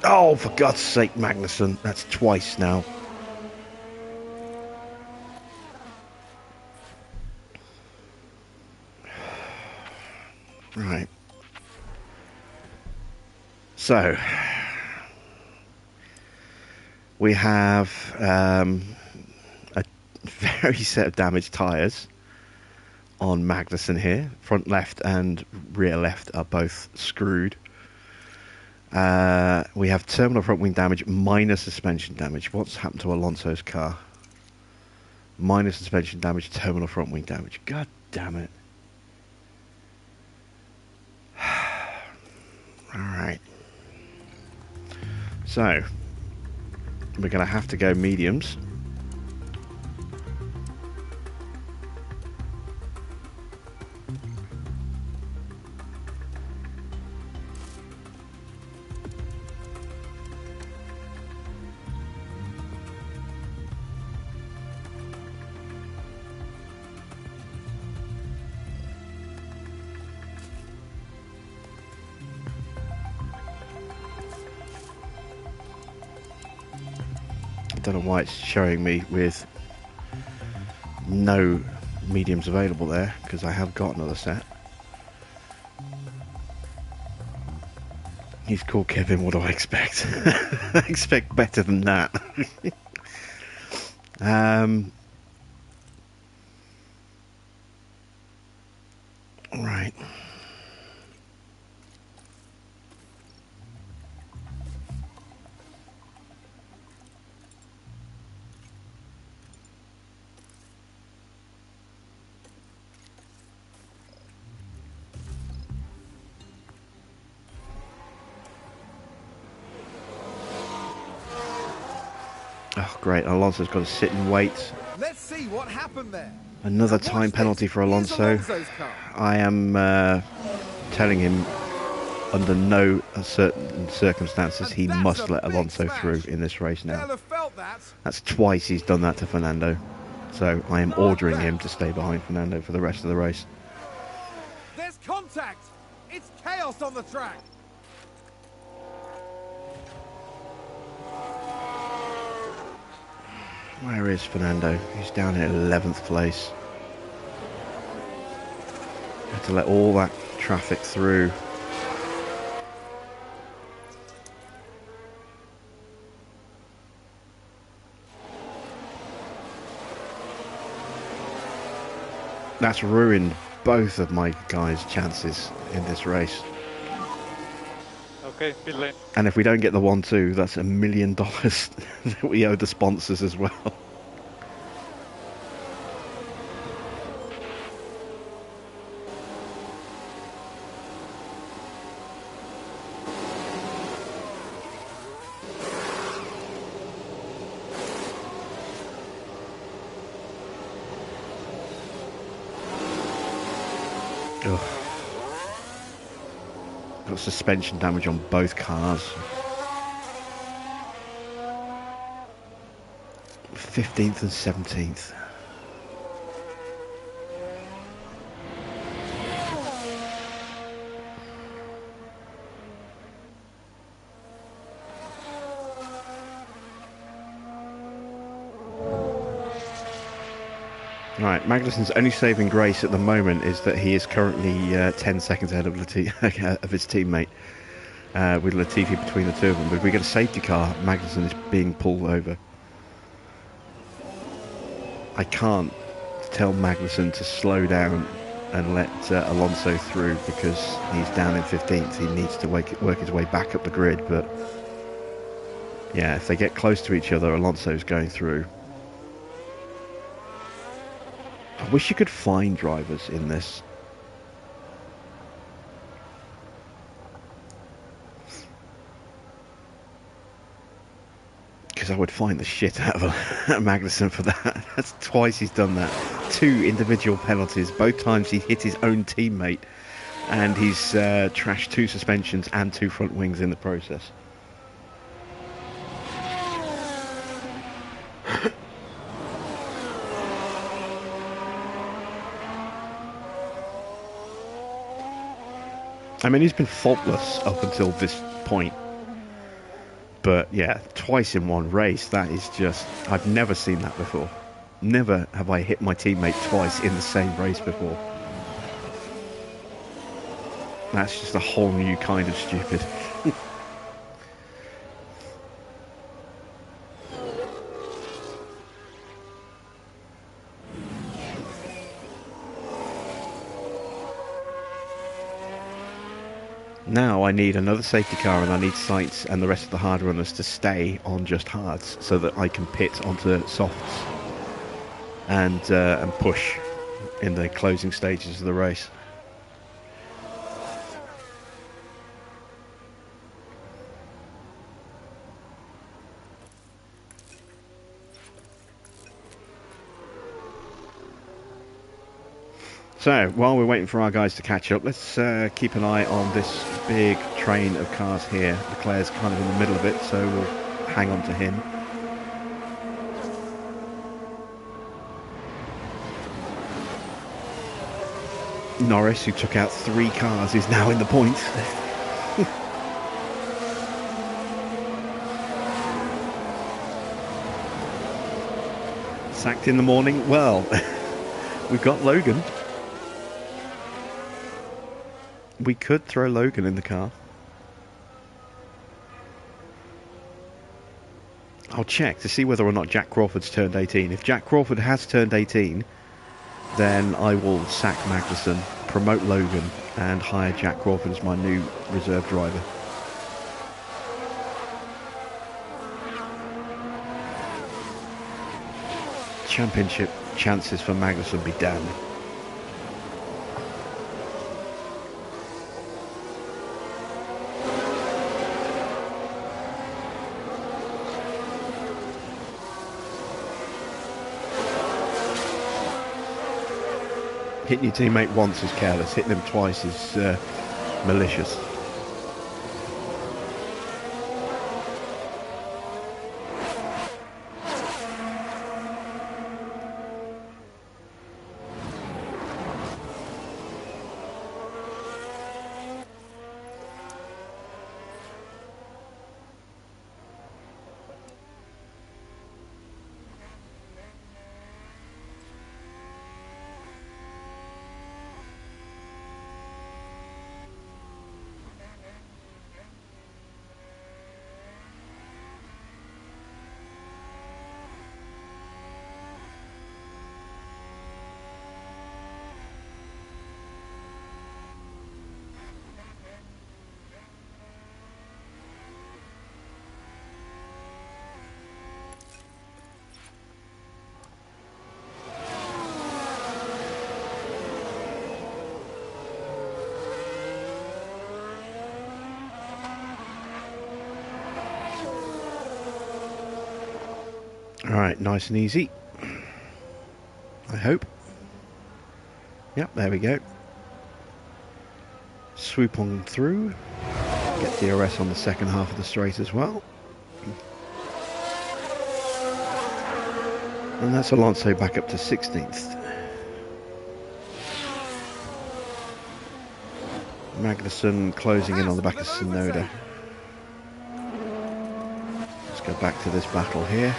Speaker 1: Oh, for God's sake, Magnussen. That's twice now. Right. So, we have a very set of damaged tyres on Magnussen here. Front left and rear left are both screwed. We have terminal front wing damage minus suspension damage. What's happened to Alonso's car? Minus suspension damage, terminal front wing damage. God damn it. Alright. So, we're going to have to go mediums. I don't know why it's showing me with no mediums available there, because I have got another set. He's called Kevin, what do I expect? I expect better than that. Right. Oh, great. Alonso's got to sit and wait.
Speaker 2: Let's see what happened there.
Speaker 1: Another
Speaker 2: Now
Speaker 1: time
Speaker 2: watch
Speaker 1: penalty
Speaker 2: this.
Speaker 1: for
Speaker 2: Here's
Speaker 1: Alonso.
Speaker 2: Alonso's car.
Speaker 1: I am telling him under no certain circumstances he
Speaker 2: And
Speaker 1: must
Speaker 2: that's a
Speaker 1: let
Speaker 2: big
Speaker 1: Alonso
Speaker 2: smash.
Speaker 1: through in this race
Speaker 2: They'll
Speaker 1: now.
Speaker 2: have felt that.
Speaker 1: That's twice he's done that to Fernando. So I am ordering him to stay behind Fernando for the rest of the race.
Speaker 2: There's contact. It's chaos on the track.
Speaker 1: Where is Fernando? He's down in 11th place. to let all that traffic through. That's ruined both of my guys' chances in this race.
Speaker 6: Okay, pit lane.
Speaker 1: And if we don't get the 1-2, that's $1 million that we owe the sponsors as well. Ugh. Got suspension damage on both cars. 15th and 17th. Right, Magnussen's only saving grace at the moment is that he is currently 10 seconds ahead of, of his teammate, with Latifi between the two of them. But if we get a safety car, Magnussen is being pulled over. I can't tell Magnussen to slow down and let Alonso through because he's down in 15th. He needs to work his way back up the grid. But yeah, if they get close to each other, Alonso's going through. I wish you could find drivers in this. Because I would find the shit out of Magnussen for that. That's twice he's done that. 2 individual penalties. Both times he hit his own teammate. And he's trashed 2 suspensions and 2 front wings in the process. I mean, he's been faultless up until this point. But yeah, twice in one race, that is just... I've never seen that before. Never have I hit my teammate twice in the same race before. That's just a whole new kind of stupid. Now I need another safety car, and I need Sights and the rest of the hard runners to stay on just hards so that I can pit onto softs and push in the closing stages of the race. So, while we're waiting for our guys to catch up, let's keep an eye on this big train of cars here. Leclerc's kind of in the middle of it, so we'll hang on to him. Norris, who took out 3 cars, is now in the point. Sacked in the morning? Well, we've got Logan. We could throw Logan in the car. I'll check to see whether or not Jack Crawford's turned 18. If Jack Crawford has turned 18, then I will sack Magnussen, promote Logan, and hire Jack Crawford as my new reserve driver. Championship chances for Magnussen be damned. Hitting your teammate once is careless, hitting them twice is malicious. Alright, nice and easy. I hope. Yep, there we go. Swoop on through. Get DRS on the second half of the straight as well. And that's Alonso back up to 16th. Magnussen closing in on the back of Tsunoda. Let's go back to this battle here.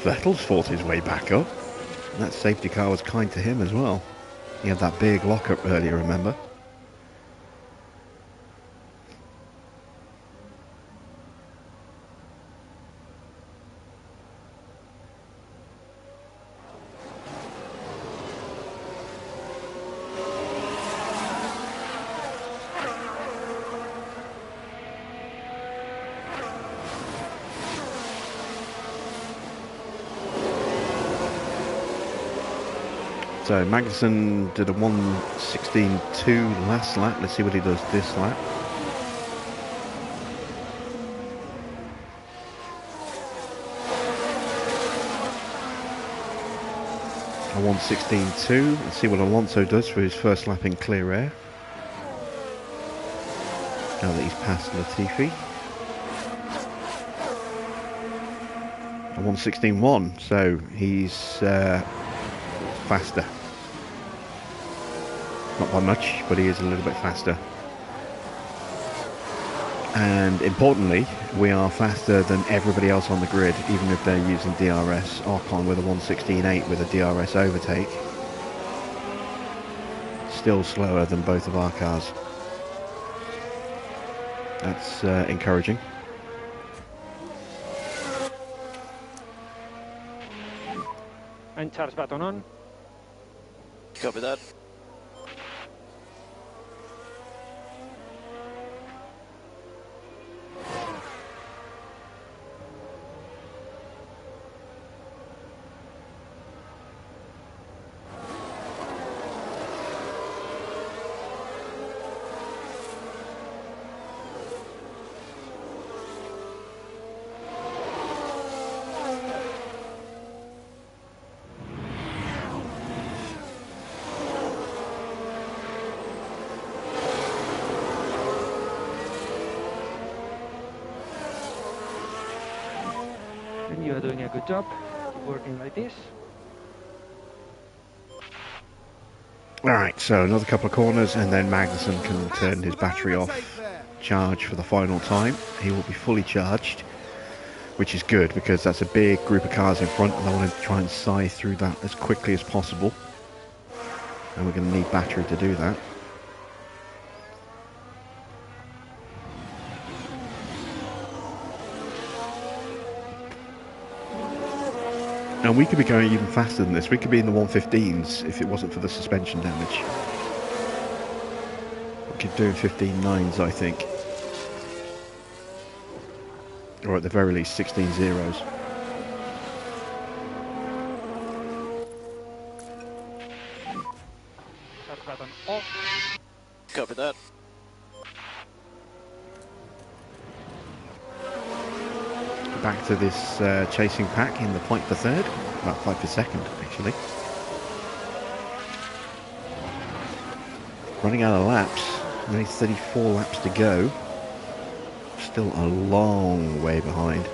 Speaker 1: Vettel's fought his way back up. And that safety car was kind to him as well. He had that big lock-up earlier, remember? So Magnussen did a 1:16.2 last lap. Let's see what he does this lap. A 1:16.2. Let's see what Alonso does for his first lap in clear air. Now that he's passed Latifi. A 1:16.1. So he's faster. Not by much, but he is a little bit faster. And importantly, we are faster than everybody else on the grid, even if they're using DRS. Ocon with a 1:16.8 with a DRS overtake. Still slower than both of our cars. That's encouraging.
Speaker 6: And charge button on.
Speaker 5: Copy that.
Speaker 6: And you are doing a good job working like this.
Speaker 1: Alright, so another couple of corners and then Magnussen can turn his battery off, charge for the final time. He will be fully charged, which is good because that's a big group of cars in front and I want to try and scythe through that as quickly as possible. And we're going to need battery to do that. And we could be going even faster than this. We could be in the 115s if it wasn't for the suspension damage. We could do 15.9s, I think. Or at the very least 16 zeros.
Speaker 6: Charge button off.
Speaker 5: Copy that.
Speaker 1: Back to this chasing pack in the point for third. Well, point for second, actually. Running out of laps. Only 34 laps to go. Still a long way behind.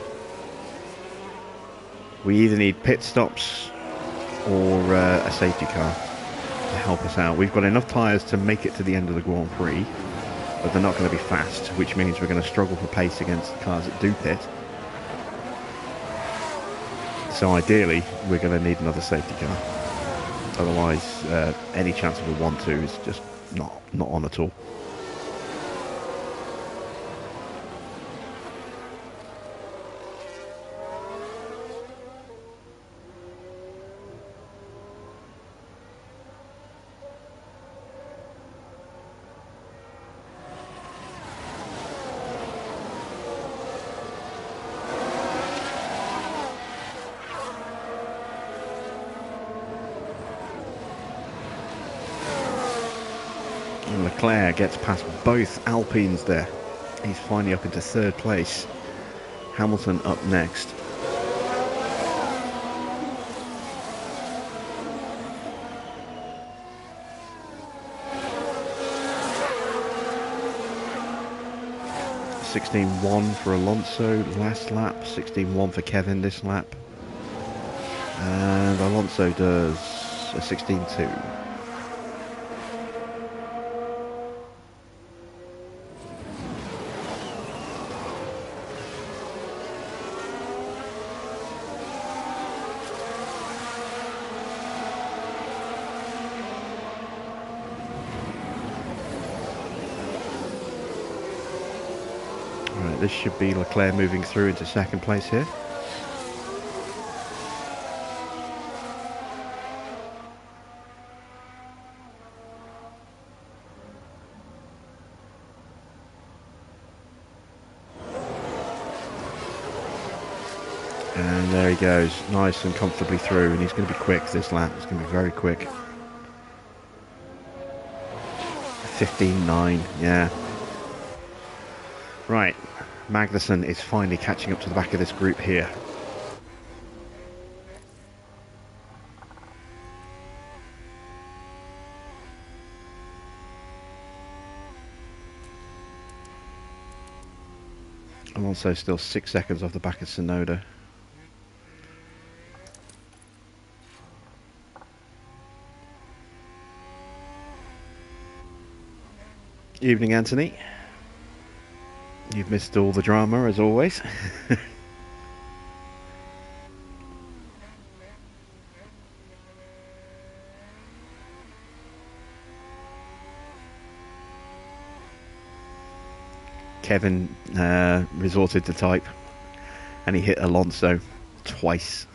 Speaker 1: We either need pit stops or a safety car to help us out. We've got enough tyres to make it to the end of the Grand Prix, but they're not going to be fast, which means we're going to struggle for pace against the cars that do pit. So ideally, we're going to need another safety car. Otherwise, any chance of a 1-2 is just not on at all. Leclerc gets past both Alpines there. He's finally up into third place. Hamilton up next. (16.1) for Alonso last lap, 16.1 for Kevin this lap, and Alonso does a 16.2. This should be Leclerc moving through into second place here. And there he goes, nice and comfortably through, and he's going to be quick this lap. He's going to be very quick. 15.9, yeah. Right. Magnussen is finally catching up to the back of this group here. Alonso still 6 seconds off the back of Tsunoda. Evening, Anthony. You've missed all the drama, as always. Kevin resorted to type, and he hit Alonso twice.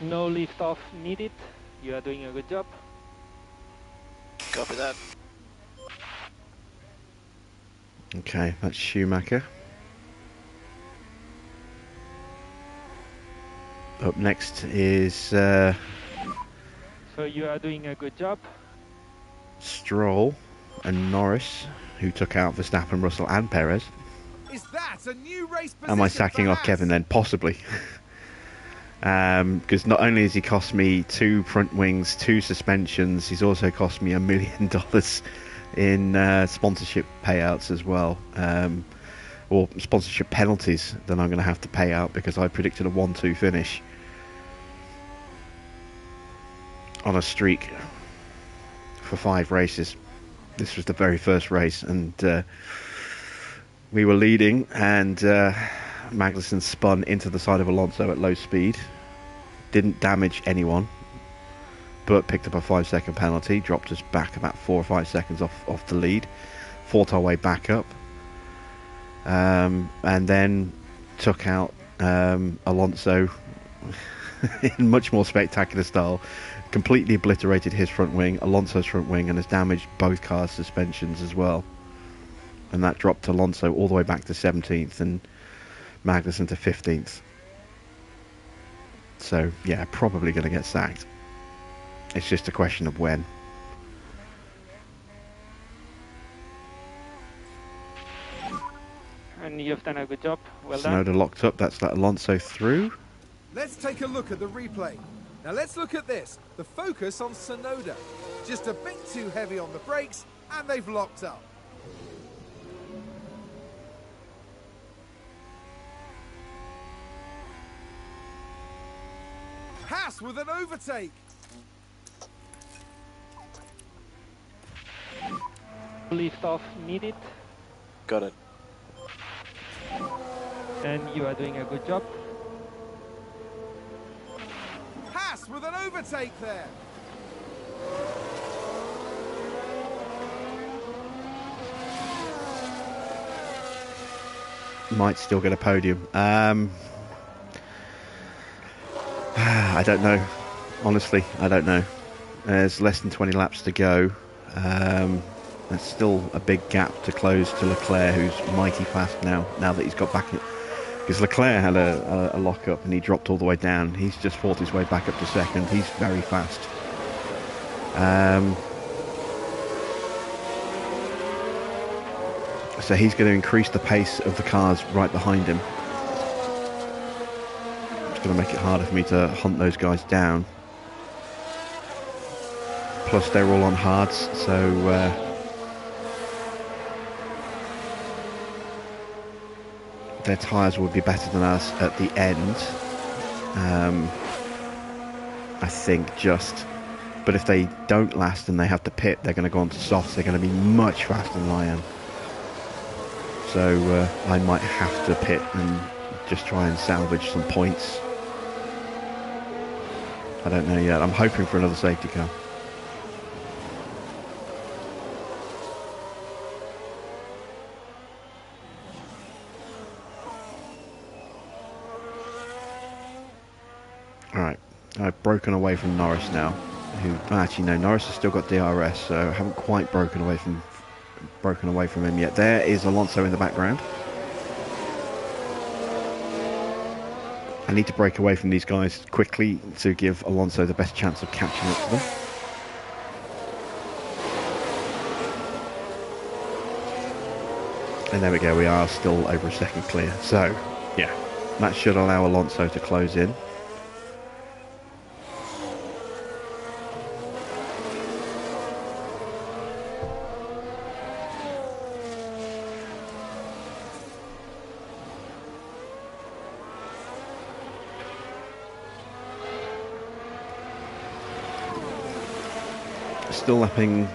Speaker 6: No lift off needed. You are doing a good job.
Speaker 5: Copy that.
Speaker 1: Okay, that's Schumacher. Up next is
Speaker 6: So you are doing a good job.
Speaker 1: Stroll and Norris, who took out Verstappen, Russell and Perez.
Speaker 2: Is that a new race position?
Speaker 1: Am I sacking off Kevin then? Possibly. Because not only has he cost me 2 front wings, 2 suspensions, he's also cost me $1 million in sponsorship payouts as well, or sponsorship penalties that I'm going to have to pay out because I predicted a 1-2 finish on a streak for 5 races. This was the very first race, and we were leading, and Magnussen spun into the side of Alonso at low speed, didn't damage anyone, but picked up a 5-second penalty, dropped us back about 4 or 5 seconds off the lead, fought our way back up, and then took out Alonso in much more spectacular style, completely obliterated his front wing, Alonso's front wing, and has damaged both cars' suspensions as well. And that dropped Alonso all the way back to 17th and Magnussen to 15th. So, yeah, probably going to get sacked. It's just a question of when.
Speaker 6: And you've done a good job. Well done.
Speaker 1: Tsunoda locked up. That's let Alonso through.
Speaker 2: Let's take a look at the replay. Now let's look at this. The focus on Tsunoda. Just a bit too heavy on the brakes, and they've locked up. HAAS with an overtake.
Speaker 6: Lift off needed.
Speaker 5: Got it.
Speaker 6: And you are doing a good job.
Speaker 2: Haas with an overtake there.
Speaker 1: Might still get a podium. I don't know. Honestly, I don't know. There's less than 20 laps to go. There's still a big gap to close to Leclerc, who's mighty fast now that he's got back in. Because Leclerc had a lock-up and he dropped all the way down. He's just fought his way back up to second. He's very fast. So he's going to increase the pace of the cars right behind him. It's going to make it harder for me to hunt those guys down. Plus they're all on hards, so their tyres will be better than us at the end. I think just. But if they don't last and they have to pit, they're going to go on to softs. They're going to be much faster than I am. So I might have to pit and just try and salvage some points. I don't know yet. I'm hoping for another safety car. Alright, I've broken away from Norris now. Actually no, Norris has still got DRS, so I haven't quite broken away from him yet. There is Alonso in the background. I need to break away from these guys quickly to give Alonso the best chance of catching up to them. And there we go, we are still over a second clear. So, yeah, that should allow Alonso to close in. Still lapping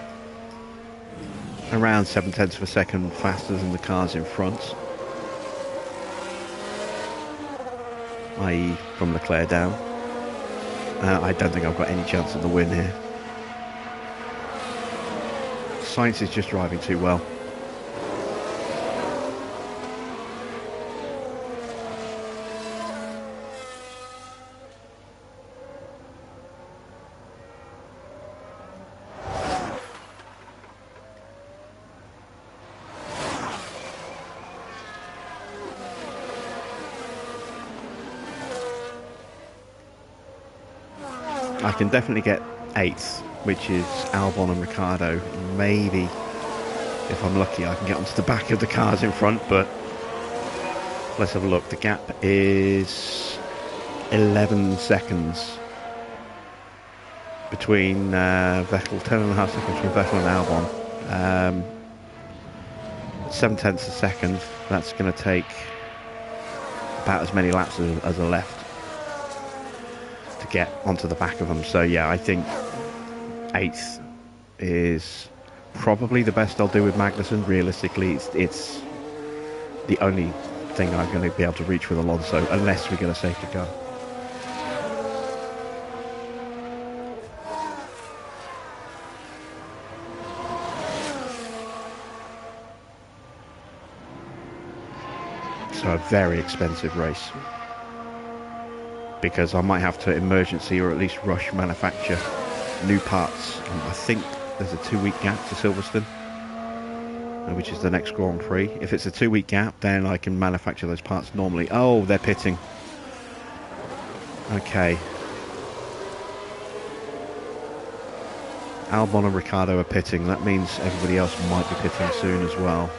Speaker 1: around 0.7 of a second faster than the cars in front, i.e. from Leclerc down. I don't think I've got any chance of the win here. Sainz is just driving too well. I can definitely get 8th, which is Albon and Ricciardo. Maybe, if I'm lucky, I can get onto the back of the cars in front, but let's have a look. The gap is 11 seconds between Vettel, 10.5 seconds between Vettel and Albon. 0.7 a second, that's going to take about as many laps as are left to get onto the back of them. So yeah, I think 8th is probably the best I'll do with Magnussen. Realistically, it's the only thing I'm going to be able to reach with Alonso, unless we get a safety car. So a very expensive race, because I might have to emergency or at least rush manufacture new parts. I think there's a 2-week gap to Silverstone, which is the next Grand Prix. If it's a 2-week gap, then I can manufacture those parts normally. Oh, they're pitting. Okay. Albon and Ricciardo are pitting. That means everybody else might be pitting soon as well.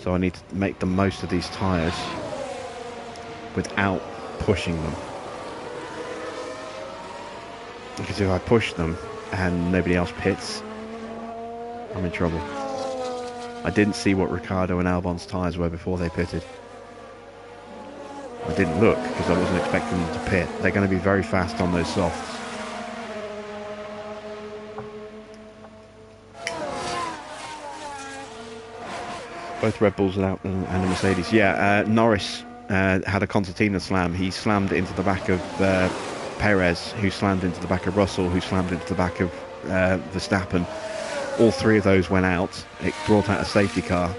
Speaker 1: So I need to make the most of these tyres without pushing them. Because if I push them and nobody else pits, I'm in trouble. I didn't see what Ricciardo and Albon's tyres were before they pitted. I didn't look because I wasn't expecting them to pit. They're going to be very fast on those softs. Both Red Bulls and a Mercedes. Yeah, Norris had a concertina slam. He slammed into the back of Perez, who slammed into the back of Russell, who slammed into the back of Verstappen. All three of those went out. It brought out a safety car.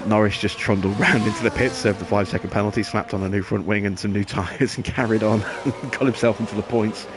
Speaker 1: Norris just trundled round into the pits, served the 5-second penalty, slapped on a new front wing and some new tyres and carried on. Got himself into the points.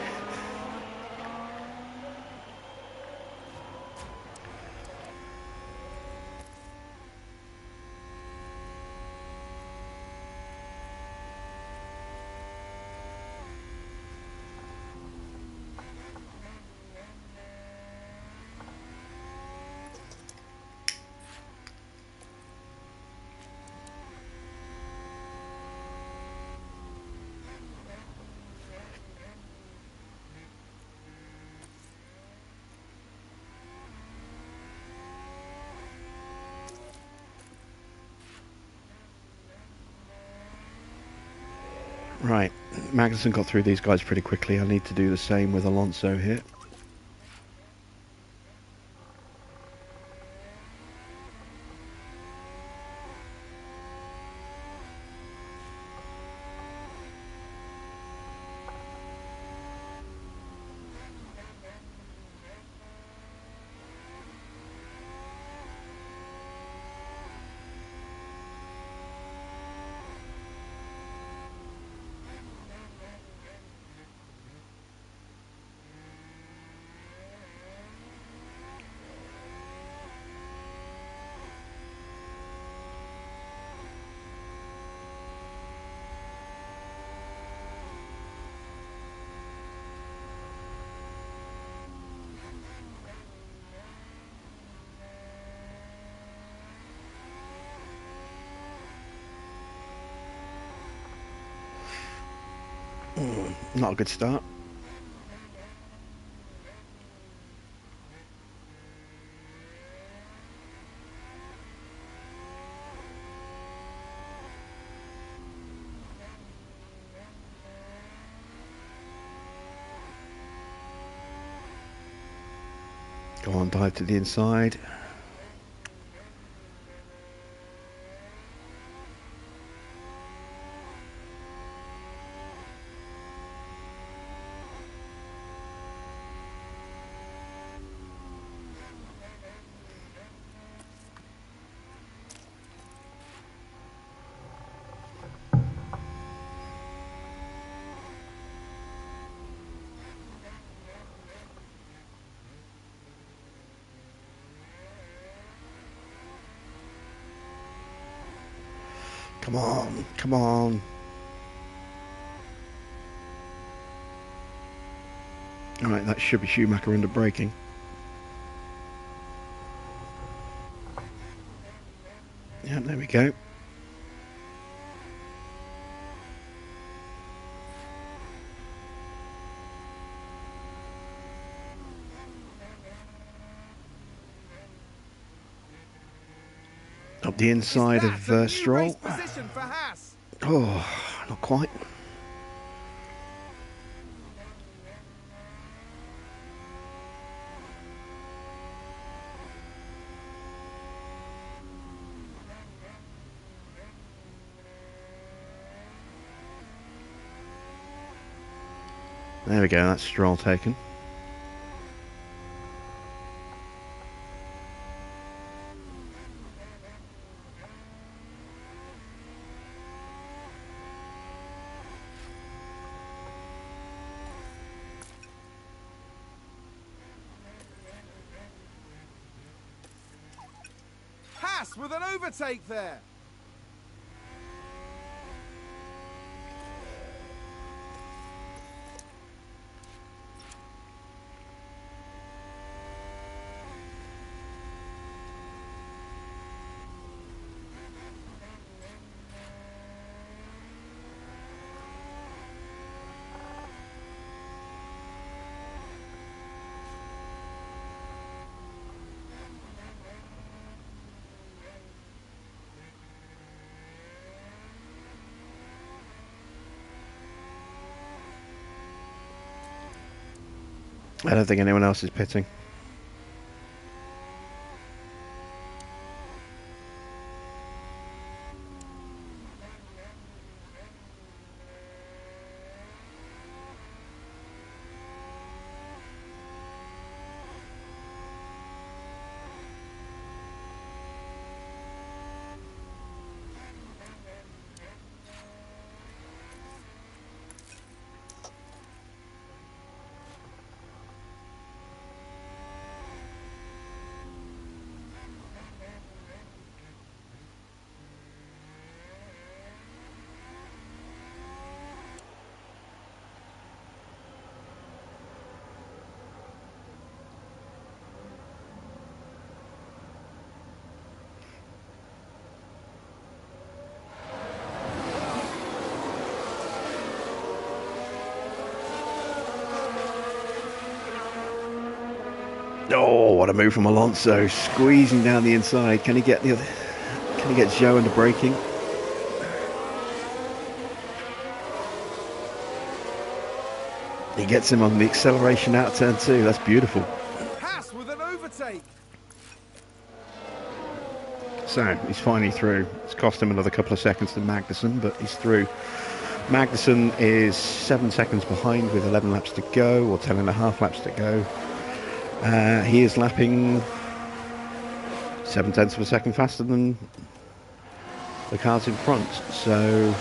Speaker 1: Right, Magnussen got through these guys pretty quickly. I need to do the same with Alonso here. Not a good start. Go on, dive to the inside. Come on, come on. Alright, that should be Schumacher under braking. Yeah, there we go. Up the inside of Stroll. Oh, not quite. There we go, that's Stroll taken.
Speaker 2: HAAS with an overtake there.
Speaker 1: I don't think anyone else is pitting. Oh, what a move from Alonso, squeezing down the inside. Can he get the other? Can he get Zhou into braking? He gets him on the acceleration out turn 2. That's beautiful.
Speaker 2: HAAS with an overtake.
Speaker 1: So he's finally through. It's cost him another couple of seconds to Magnussen, but he's through. Magnussen is 7 seconds behind with 11 laps to go, or 10.5 laps to go. He is lapping 0.7 of a second faster than the cars in front. So,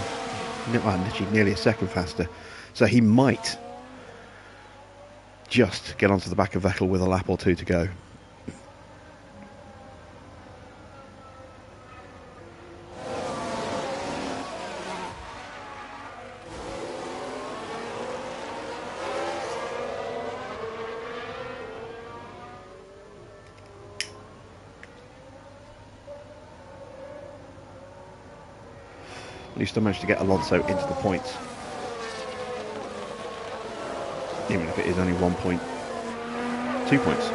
Speaker 1: well, literally nearly a second faster. So he might just get onto the back of Vettel with a lap or two to go. At least I managed to get Alonso into the points. Even if it is only 1 point. 2 points.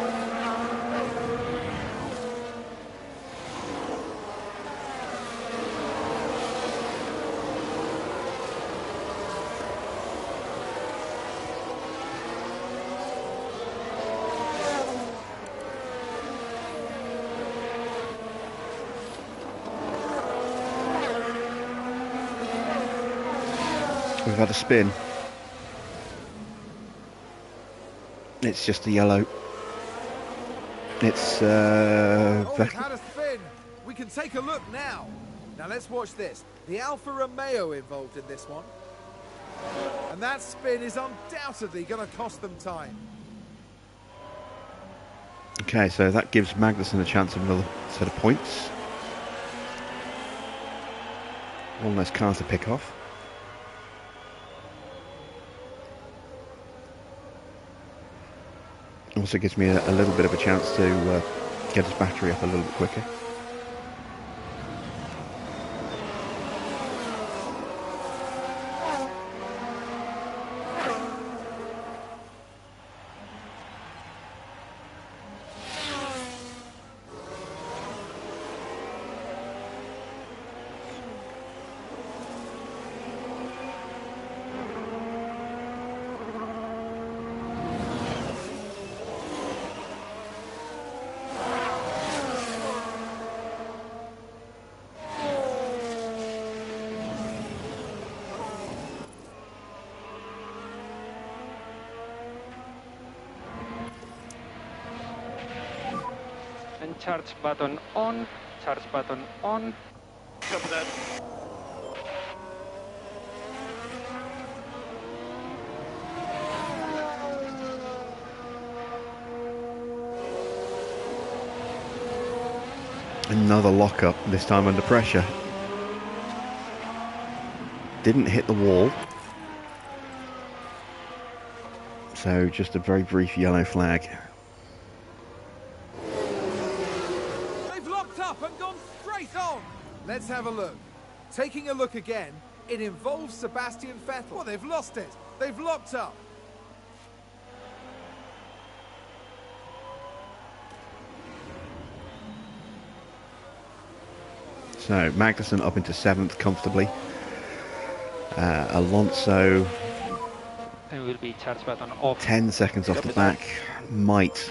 Speaker 1: We've had a spin. It's just the yellow. It's
Speaker 2: Oh, we've had a spin. We can take a look now. Now let's watch this. The Alfa Romeo involved in this one. And that spin is undoubtedly going to cost them time.
Speaker 1: Okay, so that gives Magnussen a chance of another set of points. One less car to pick off. Also gives me a little bit of a chance to get his battery up a little bit quicker.
Speaker 6: And charge button on, charge button on.
Speaker 5: Copy that.
Speaker 1: Another lock-up, this time under pressure. Didn't hit the wall. So just a very brief yellow flag.
Speaker 2: They've locked up and gone straight on. Let's have a look. Taking a look again, it involves Sebastian Vettel. Well, they've lost it. They've locked up.
Speaker 1: So Magnussen up into 7th comfortably. Alonso
Speaker 6: And will be charge button off.
Speaker 1: 10 seconds off the back. Might,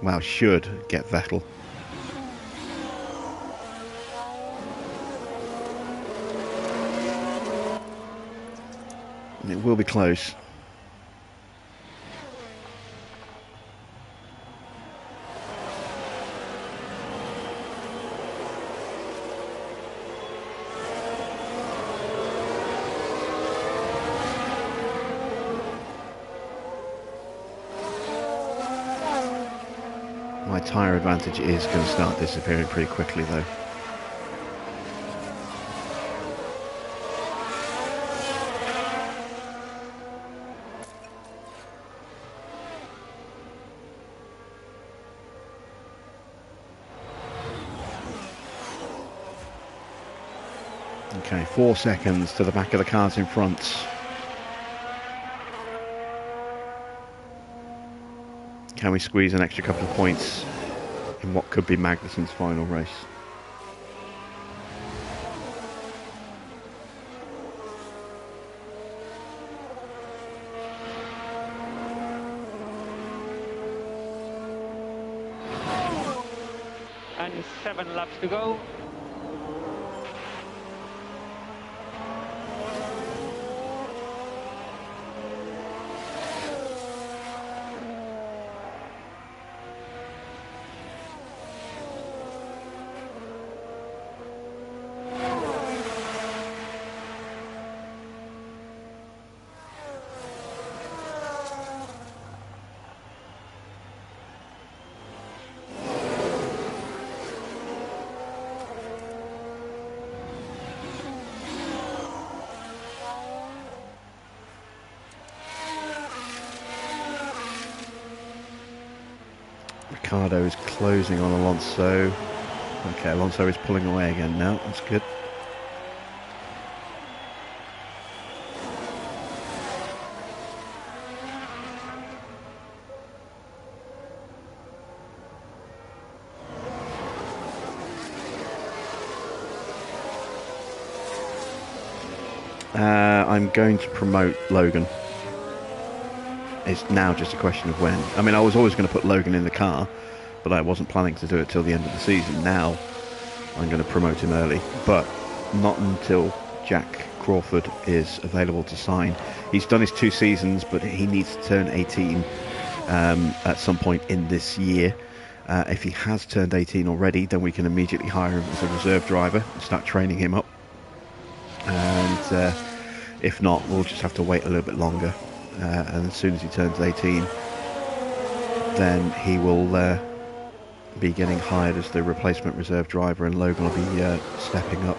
Speaker 1: well, should get Vettel. And it will be close. My tyre advantage is going to start disappearing pretty quickly though. Okay, 4 seconds to the back of the cars in front. Can we squeeze an extra couple of points in what could be Magnussen's final race?
Speaker 4: And 7 laps to go.
Speaker 1: Ricardo is closing on Alonso. Okay, Alonso is pulling away again now. That's good. I'm going to promote Logan. It's now just a question of when. I mean, I was always going to put Logan in the car, but I wasn't planning to do it till the end of the season. Now I'm going to promote him early, but not until Jack Crawford is available to sign. He's done his 2 seasons, but he needs to turn 18 at some point in this year. If he has turned 18 already, then we can immediately hire him as a reserve driver and start training him up. And if not, we'll just have to wait a little bit longer. And as soon as he turns 18, then he will be getting hired as the replacement reserve driver, and Logan will be stepping up.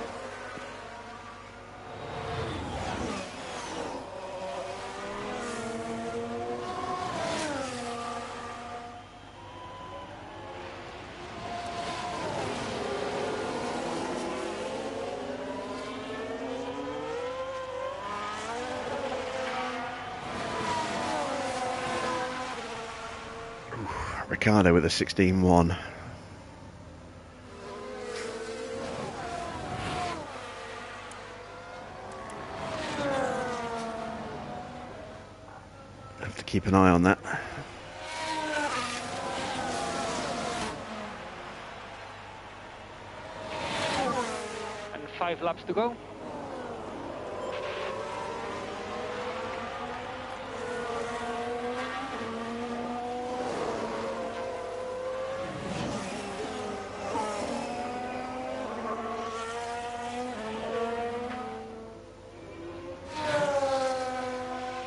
Speaker 1: Ricardo with a 16.1. Have to keep an eye on that.
Speaker 4: And 5 laps to go.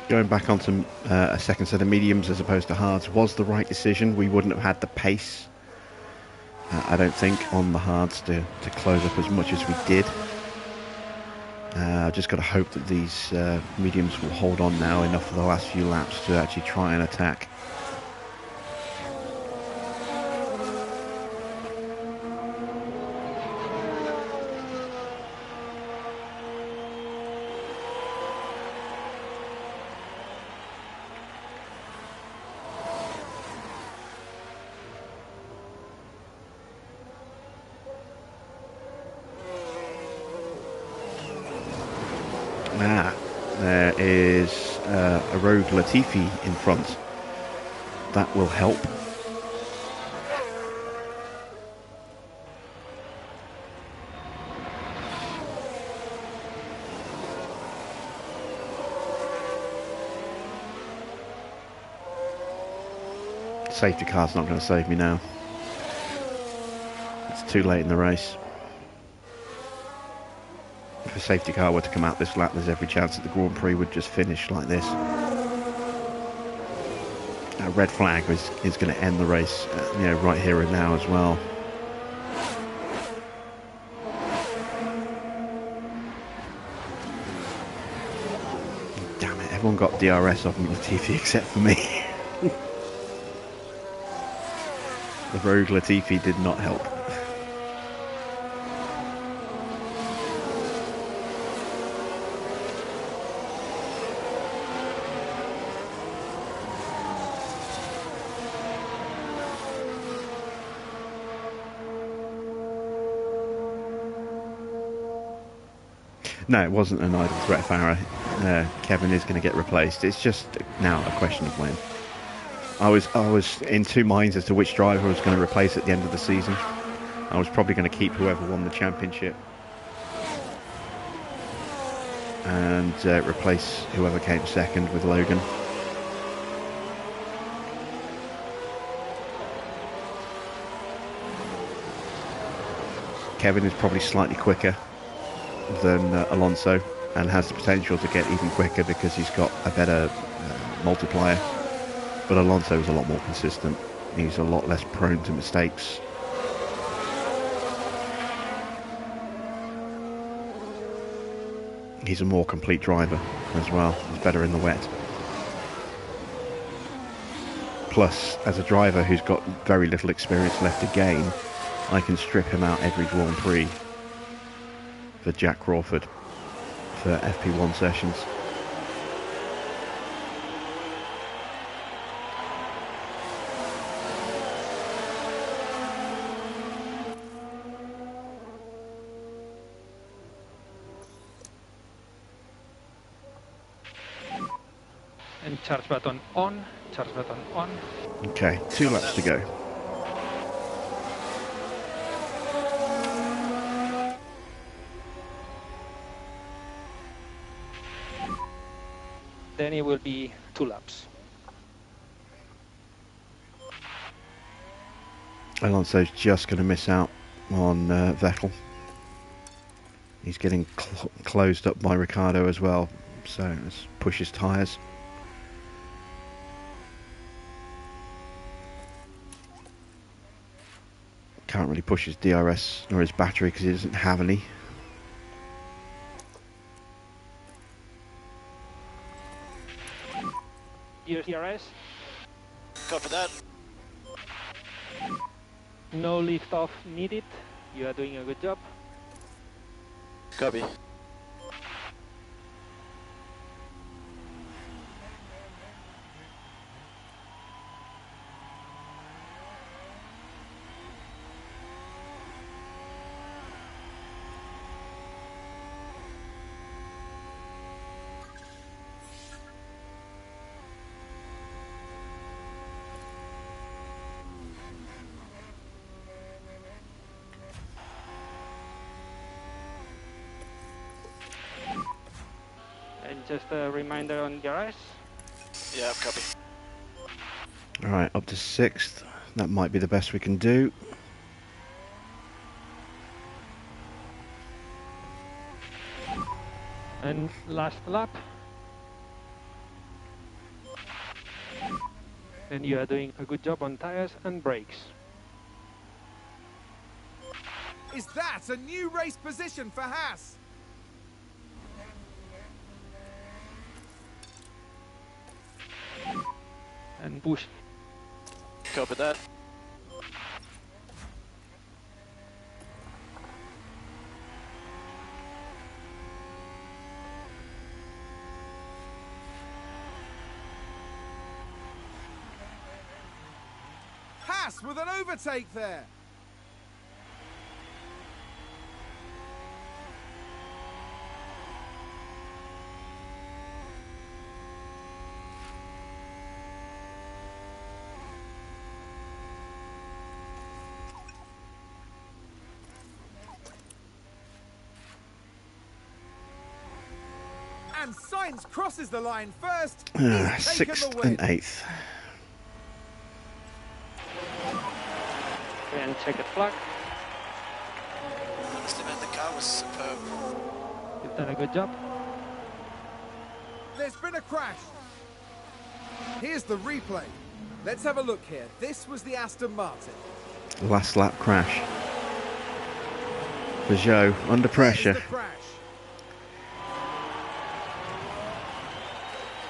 Speaker 1: Going back onto a second set of mediums as opposed to hards was the right decision. We wouldn't have had the pace, I don't think, on the hards to close up as much as we did. I've just got to hope that these mediums will hold on now enough for the last few laps to actually try and attack. There is a Rogue Latifi in front. That will help. Safety car's not going to save me now. It's too late in the race. If a safety car were to come out this lap, there's every chance that the Grand Prix would just finish like this. A red flag is going to end the race, right here and now as well. Damn it, everyone got DRS off Latifi except for me. The Rogue Latifi did not help. No, it wasn't an idle threat of Farah. Kevin is going to get replaced. It's just now a question of when. I was in two minds as to which driver I was going to replace at the end of the season. I was probably going to keep whoever won the championship and replace whoever came second with Logan. Kevin is probably slightly quicker than Alonso and has the potential to get even quicker because he's got a better multiplier. But Alonso is a lot more consistent. He's a lot less prone to mistakes. He's a more complete driver as well. He's better in the wet. Plus, as a driver who's got very little experience left to gain, I can strip him out every Grand Prix for Jack Crawford for FP1 sessions.
Speaker 4: And charge button on, charge button on.
Speaker 1: Okay, 2 laps to go.
Speaker 4: Then it will be 2 laps.
Speaker 1: Alonso's just going to miss out on Vettel. He's getting closed up by Ricciardo as well, so let's push his tyres. Can't really push his DRS or his battery because he doesn't have any.
Speaker 4: DRS,
Speaker 5: Copy that.
Speaker 4: no lift off needed. You are doing a good job.
Speaker 5: Copy.
Speaker 4: And just a reminder on DRS.
Speaker 5: Yeah, copy.
Speaker 1: Alright, up to 6th. That might be the best we can do.
Speaker 4: And last lap. And you are doing a good job on tires and brakes.
Speaker 2: Is that a new race position for HAAS?
Speaker 4: And push.
Speaker 5: Copy that.
Speaker 2: HAAS with an overtake there. And Sainz crosses the line first. He's taken
Speaker 1: 6th
Speaker 2: the win.
Speaker 1: and 8th.
Speaker 4: And check the flag.
Speaker 5: Honestly, man, the car was superb.
Speaker 4: You've done a good job.
Speaker 2: There's been a crash. Here's the replay. Let's have a look here. This was the Aston Martin.
Speaker 1: Last lap crash. Peugeot under pressure.
Speaker 2: Here's the crash.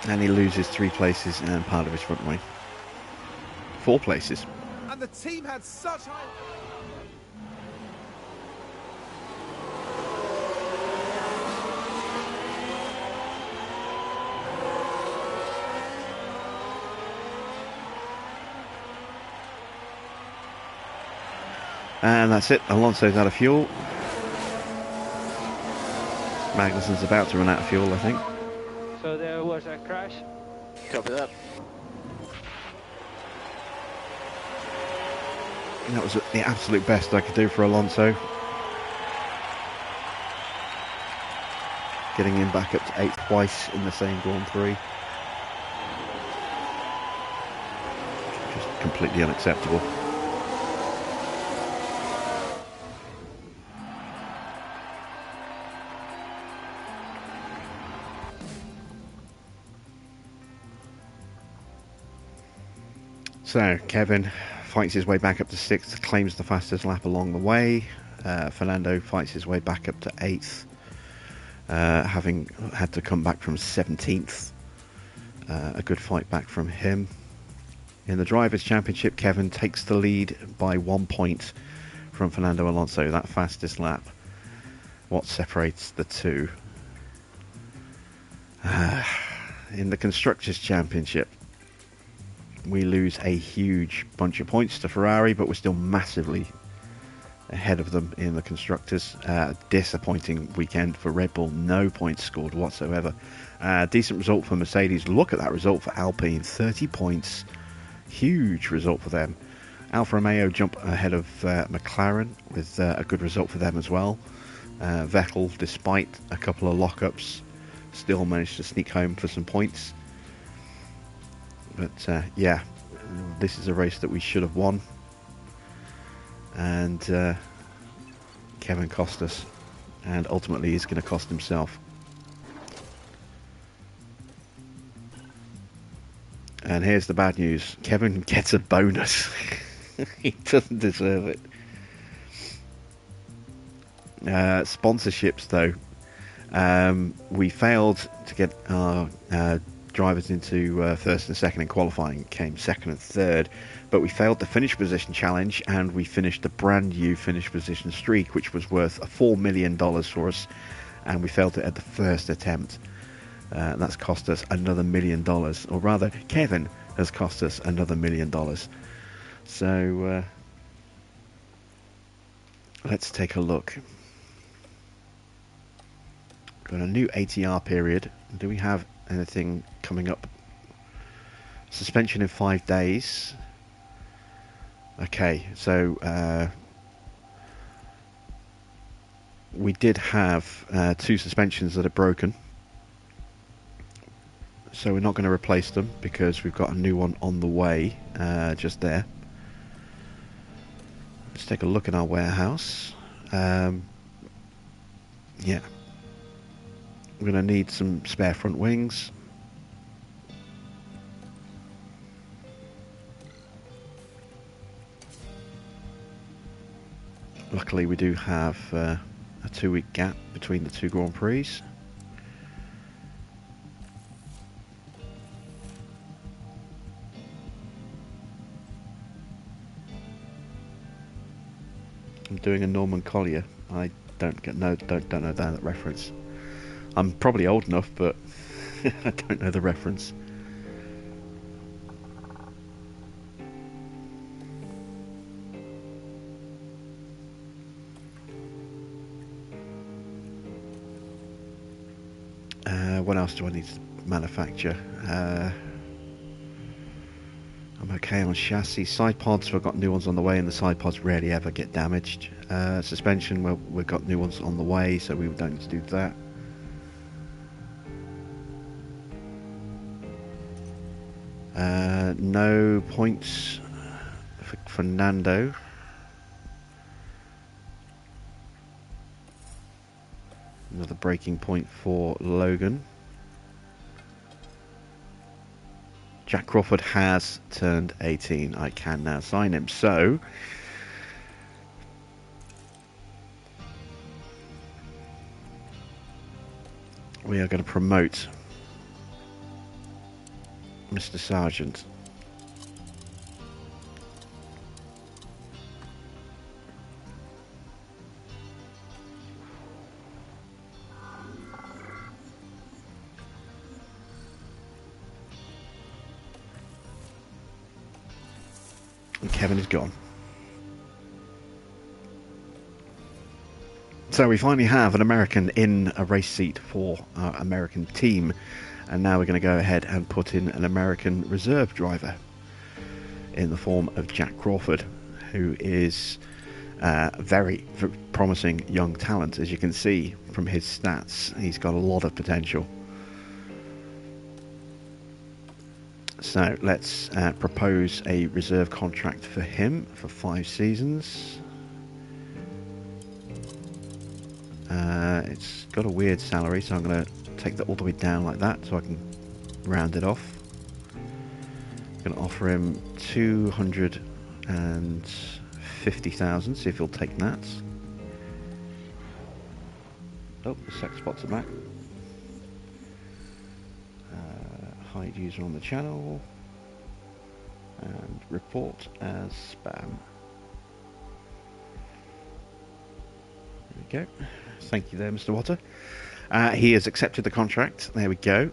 Speaker 1: And he loses 3 places and part of his front wing. 4 places.
Speaker 2: And the team had such high...
Speaker 1: And that's it. Alonso's out of fuel. Magnussen's about to run out of fuel, I think.
Speaker 6: So there was a crash.
Speaker 5: Copy that.
Speaker 1: And that was the absolute best I could do for Alonso. Getting him back up to 8th twice in the same Grand Prix. Just completely unacceptable. So, Kevin fights his way back up to 6th, claims the fastest lap along the way. Fernando fights his way back up to 8th, having had to come back from 17th. A good fight back from him. In the Drivers' Championship, Kevin takes the lead by 1 point from Fernando Alonso, that fastest lap. What separates the two? In the Constructors' Championship, we lose a huge bunch of points to Ferrari, but we're still massively ahead of them in the Constructors. Disappointing weekend for Red Bull, no points scored whatsoever. Decent result for Mercedes. Look at that result for Alpine, 30 points. Huge result for them. Alfa Romeo jump ahead of McLaren with a good result for them as well. Vettel, despite a couple of lockups, still managed to sneak home for some points. But yeah, this is a race that we should have won, and Kevin cost us, and ultimately he's going to cost himself. And here's the bad news: Kevin gets a bonus. He doesn't deserve it. Sponsorships, though, we failed to get our drivers into first and second in qualifying, came second and third, but we failed the finish position challenge, and we finished a brand new finish position streak, which was worth $4 million for us, and we failed it at the first attempt. That's cost us another $1 million, or rather Kevin has cost us another $1 million. So let's take a look. Got a new ATR period. Do we have anything coming up? Suspension in 5 days. Okay, so we did have 2 suspensions that are broken, so we're not going to replace them because we've got a new one on the way just there. Let's take a look in our warehouse. Yeah, we're going to need some spare front wings. Luckily we do have a 2-week gap between the 2 Grand Prix. I'm doing a Norman Collier. I don't know that reference. I'm probably old enough, but I don't know the reference. What else do I need to manufacture? I'm okay on chassis. Side pods, we've got new ones on the way, and the side pods rarely ever get damaged. Suspension, well, we've got new ones on the way, so we don't need to do that. No points for Fernando. Another breaking point for Logan. Jack Crawford has turned 18. I can now sign him. So we are going to promote Mr. Sargent. And Kevin is gone. So we finally have an American in a race seat for our American team, and now we're going to go ahead and put in an American reserve driver in the form of Jack Crawford, who is very promising young talent. As you can see from his stats, he's got a lot of potential. So let's propose a reserve contract for him for 5 seasons. It's got a weird salary, so I'm going to take that all the way down like that so I can round it off. I'm going to offer him 250,000, see if he'll take that. Oh, the sex spots are back. Hide user on the channel and report as spam. There we go. Thank you there, Mr. Water. He has accepted the contract. There we go.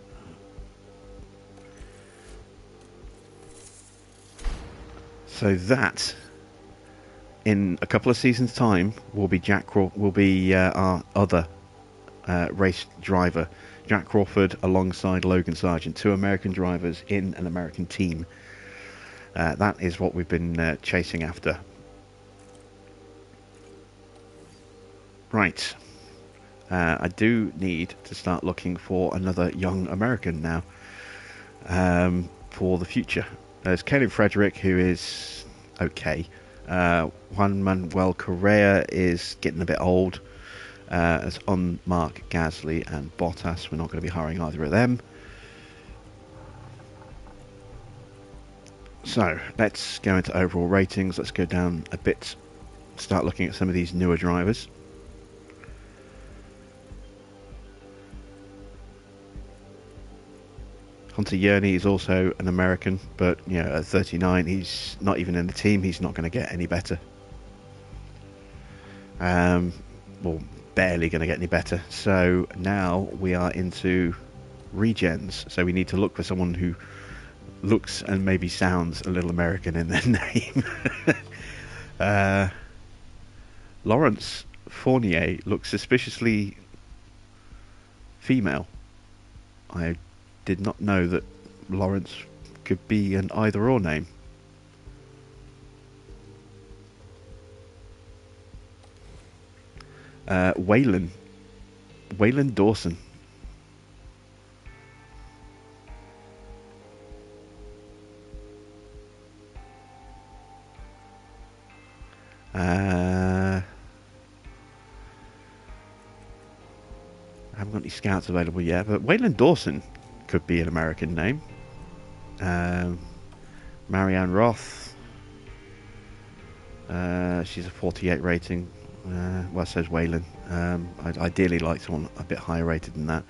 Speaker 1: So that, in a couple of seasons' time, will be our other race driver, Jack Crawford, alongside Logan Sargent, 2 American drivers in an American team. That is what we've been chasing after. Right. I do need to start looking for another young American now for the future. There's Caleb Frederick, who is okay. Juan Manuel Correa is getting a bit old. As on Mark Gasly and Bottas, we're not going to be hiring either of them. So let's go into overall ratings. Let's go down a bit, start looking at some of these newer drivers. Hunter Yerney is also an American, but you know, at 39, he's not even in the team. He's not going to get any better. Well, barely going to get any better. So now we are into regens. So we need to look for someone who looks and maybe sounds a little American in their name. Lawrence Fournier looks suspiciously female. I did not know that Lawrence could be an either-or name. Waylon Dawson. I haven't got any scouts available yet, but Waylon Dawson could be an American name. Marianne Roth. She's a 48 rating. Well, says Waylon. I'd ideally like someone a bit higher rated than that.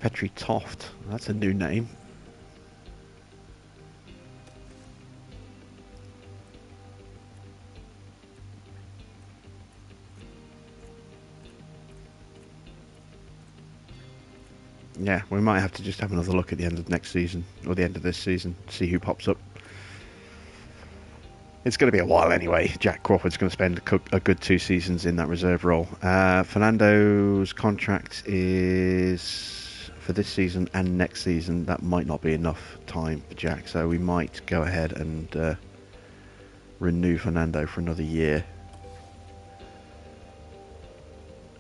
Speaker 1: Petri Toft. That's a new name. Yeah, we might have to just have another look at the end of next season, or the end of this season, see who pops up. It's going to be a while anyway. Jack Crawford's going to spend a good 2 seasons in that reserve role. Fernando's contract is for this season and next season. That might not be enough time for Jack, so we might go ahead and renew Fernando for another year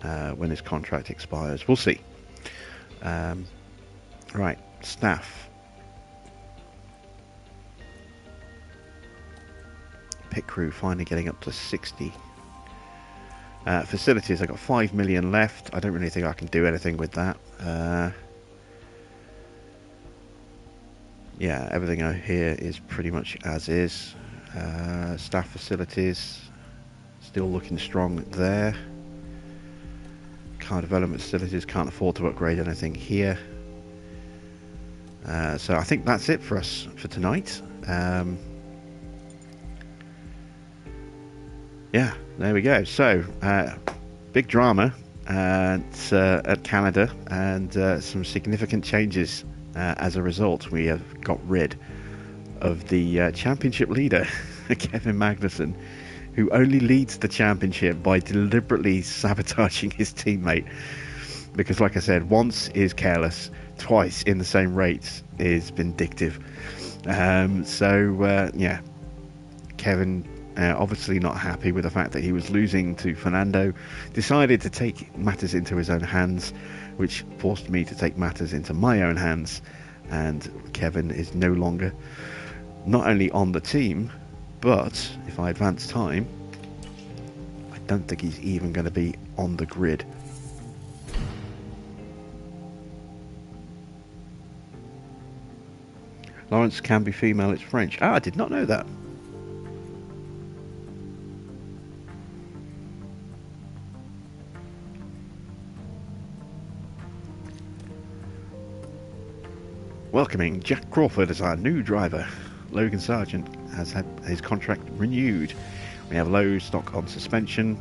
Speaker 1: when his contract expires. We'll see. Right, staff. Pit crew finally getting up to 60. Facilities, I've got 5 million left. I don't really think I can do anything with that. Yeah, everything out here is pretty much as is. Staff facilities, still looking strong there. Car development facilities, can't afford to upgrade anything here. So I think that's it for us for tonight. Yeah, there we go. So big drama at Canada, and some significant changes as a result. We have got rid of the championship leader, Kevin Magnussen, who only leads the championship by deliberately sabotaging his teammate. Because, like I said, once is careless, twice in the same race is vindictive. Yeah, Kevin, obviously not happy with the fact that he was losing to Fernando, decided to take matters into his own hands, which forced me to take matters into my own hands. And Kevin is no longer not only on the team, but if I advance time, I don't think he's even going to be on the grid. Lawrence can be female, it's French. Ah, I did not know that. Welcoming Jack Crawford as our new driver. Logan Sargent has had his contract renewed. We have low stock on suspension.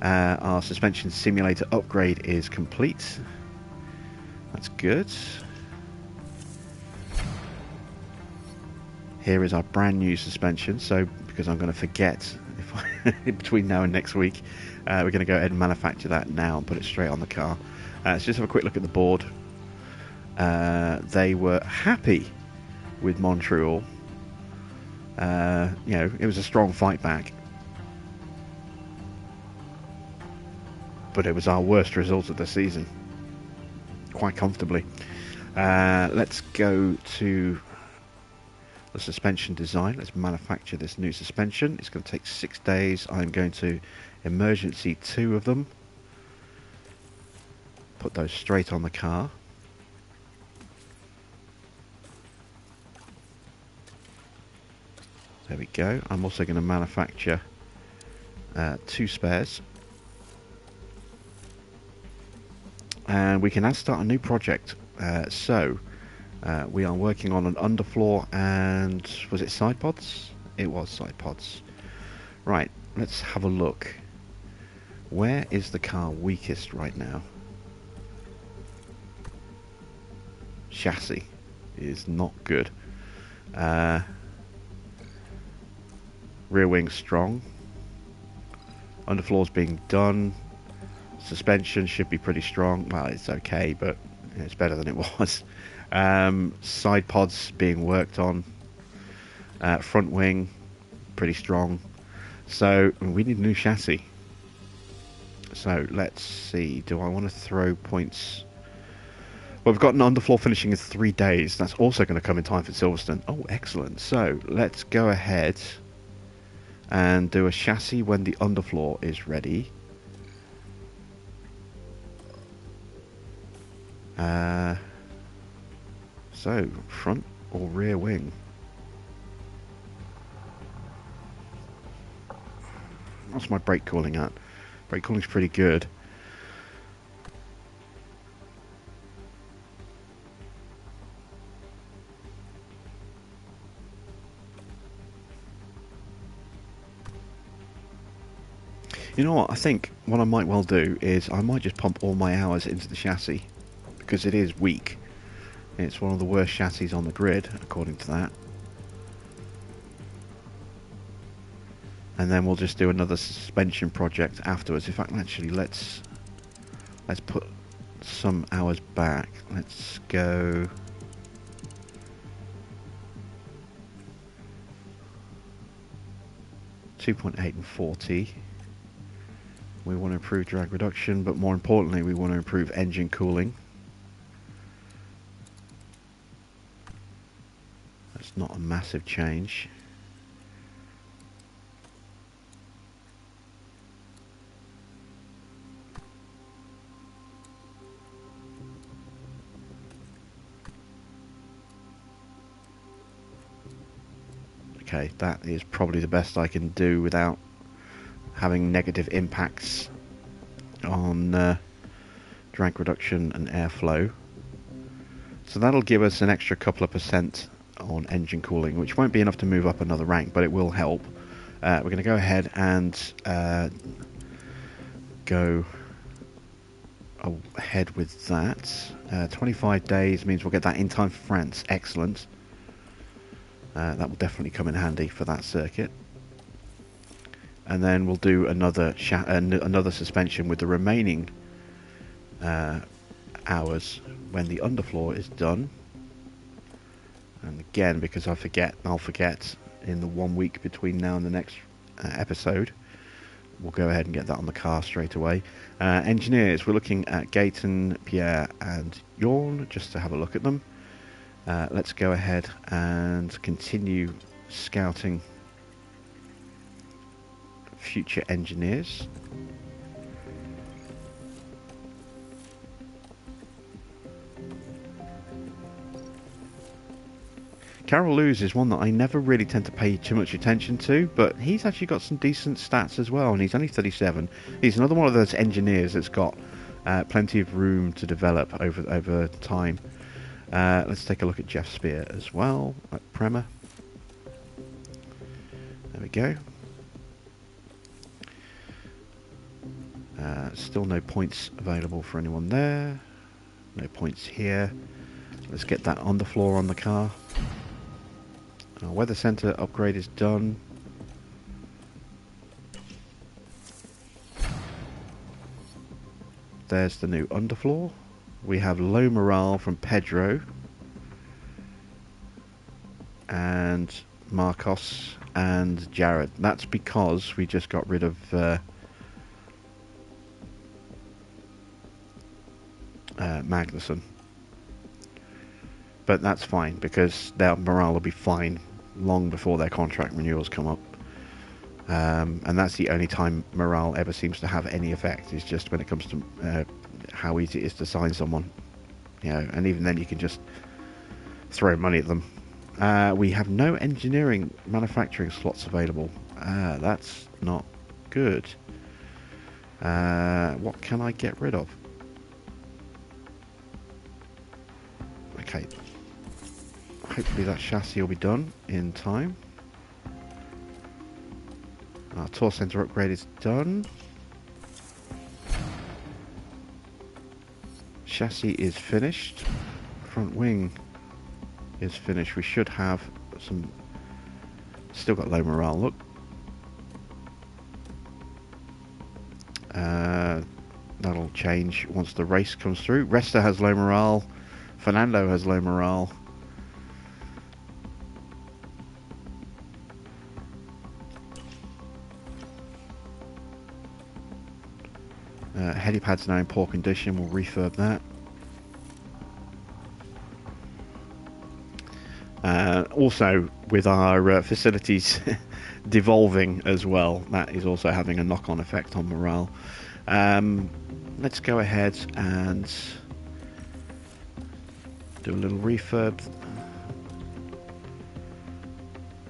Speaker 1: Our suspension simulator upgrade is complete. That's good. Here is our brand new suspension. So, because I'm going to forget between now and next week, we're going to go ahead and manufacture that now and put it straight on the car. Let's just have a quick look at the board. They were happy with Montreal. It was a strong fight back, but it was our worst result of the season, quite comfortably. Let's go to the suspension design. Let's manufacture this new suspension. It's going to take 6 days. I'm going to emergency 2 of them, put those straight on the car. There we go. I'm also going to manufacture 2 spares. And we can now start a new project. We are working on an underfloor and... was it side pods? It was side pods. Right, let's have a look. Where is the car weakest right now? Chassis is not good. Rear wing strong. Underfloor's being done. Suspension should be pretty strong. Well, it's okay, but it's better than it was. Side pods being worked on. Front wing pretty strong. So we need a new chassis. So let's see. Do I want to throw points? Well, we've got an underfloor finishing in 3 days. That's also going to come in time for Silverstone. Oh, excellent. So let's go ahead and do a chassis when the underfloor is ready. So front or rear wing? What's my brake cooling at? Brake cooling's pretty good. You know what, I think what I might well do is I might just pump all my hours into the chassis, because it is weak. It's one of the worst chassis on the grid, according to that. And then we'll just do another suspension project afterwards. In fact, actually, let's put some hours back. Let's go... .8 and 40. We want to improve drag reduction, but more importantly, we want to improve engine cooling. That's not a massive change. Okay, that is probably the best I can do without having negative impacts on drag reduction and airflow. So that'll give us an extra couple of % on engine cooling, which won't be enough to move up another rank, but it will help. We're going to go ahead and go ahead with that. 25 days means we'll get that in time for France. Excellent. That will definitely come in handy for that circuit. And then we'll do another suspension with the remaining hours when the underfloor is done. And again, because I'll forget in the 1 week between now and the next episode, we'll go ahead and get that on the car straight away. Engineers, we're looking at Gayton, Pierre and Jorn, just to have a look at them. Let's go ahead and continue scouting future engineers. Carol Lewis is one that I never really tend to pay too much attention to, but he's actually got some decent stats as well, and he's only 37. He's another one of those engineers that's got plenty of room to develop over time. Let's take a look at Jeff Spear as well, at Prema. There we go. Still no points available for anyone there. No points here. Let's get that underfloor on the car. Our weather center upgrade is done. There's the new underfloor. We have low morale from Pedro and Marcos and Jared. That's because we just got rid of Magnussen. But that's fine, because their morale will be fine long before their contract renewals come up. And that's the only time morale ever seems to have any effect, is just when it comes to how easy it is to sign someone. You know, and even then you can just throw money at them. We have no engineering manufacturing slots available. That's not good. What can I get rid of? Okay. Hopefully that chassis will be done in time. Our tour center upgrade is done. Chassis is finished. Front wing is finished. We should have some... Still got low morale, look. That'll change once the race comes through. Resta has low morale. Fernando has low morale. Helipad's now in poor condition. We'll refurb that. Also, with our facilities devolving as well, that is also having a knock-on effect on morale. Let's go ahead and do a little refurb.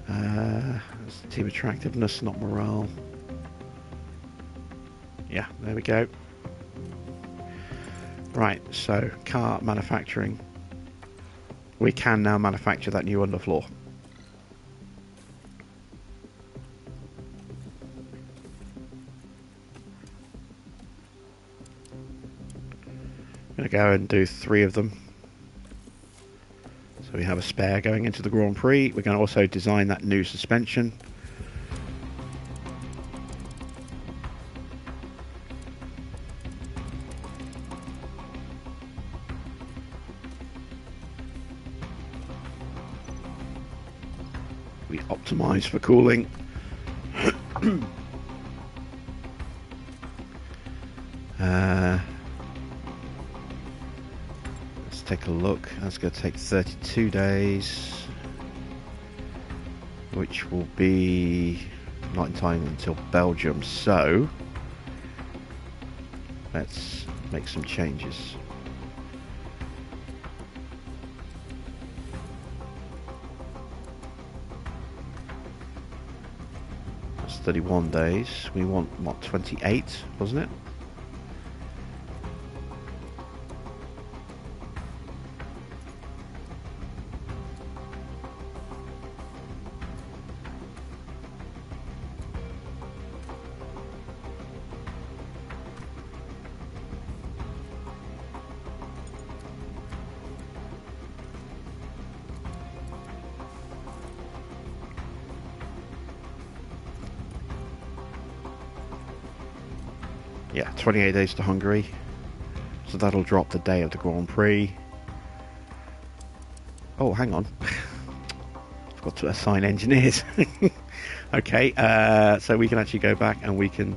Speaker 1: That's team attractiveness, not morale. Yeah, there we go. Right, so car manufacturing. We can now manufacture that new underfloor. I'm going to go and do 3 of them. So we have a spare going into the Grand Prix. We're going to also design that new suspension. We optimize for cooling. Let's take a look. That's going to take 32 days, which will be not in time until Belgium. So let's make some changes. That's 31 days. We want, what, 28, wasn't it? Yeah, 28 days to Hungary. So that'll drop the day of the Grand Prix. Oh, hang on. Forgot to assign engineers. Okay, so we can actually go back and we can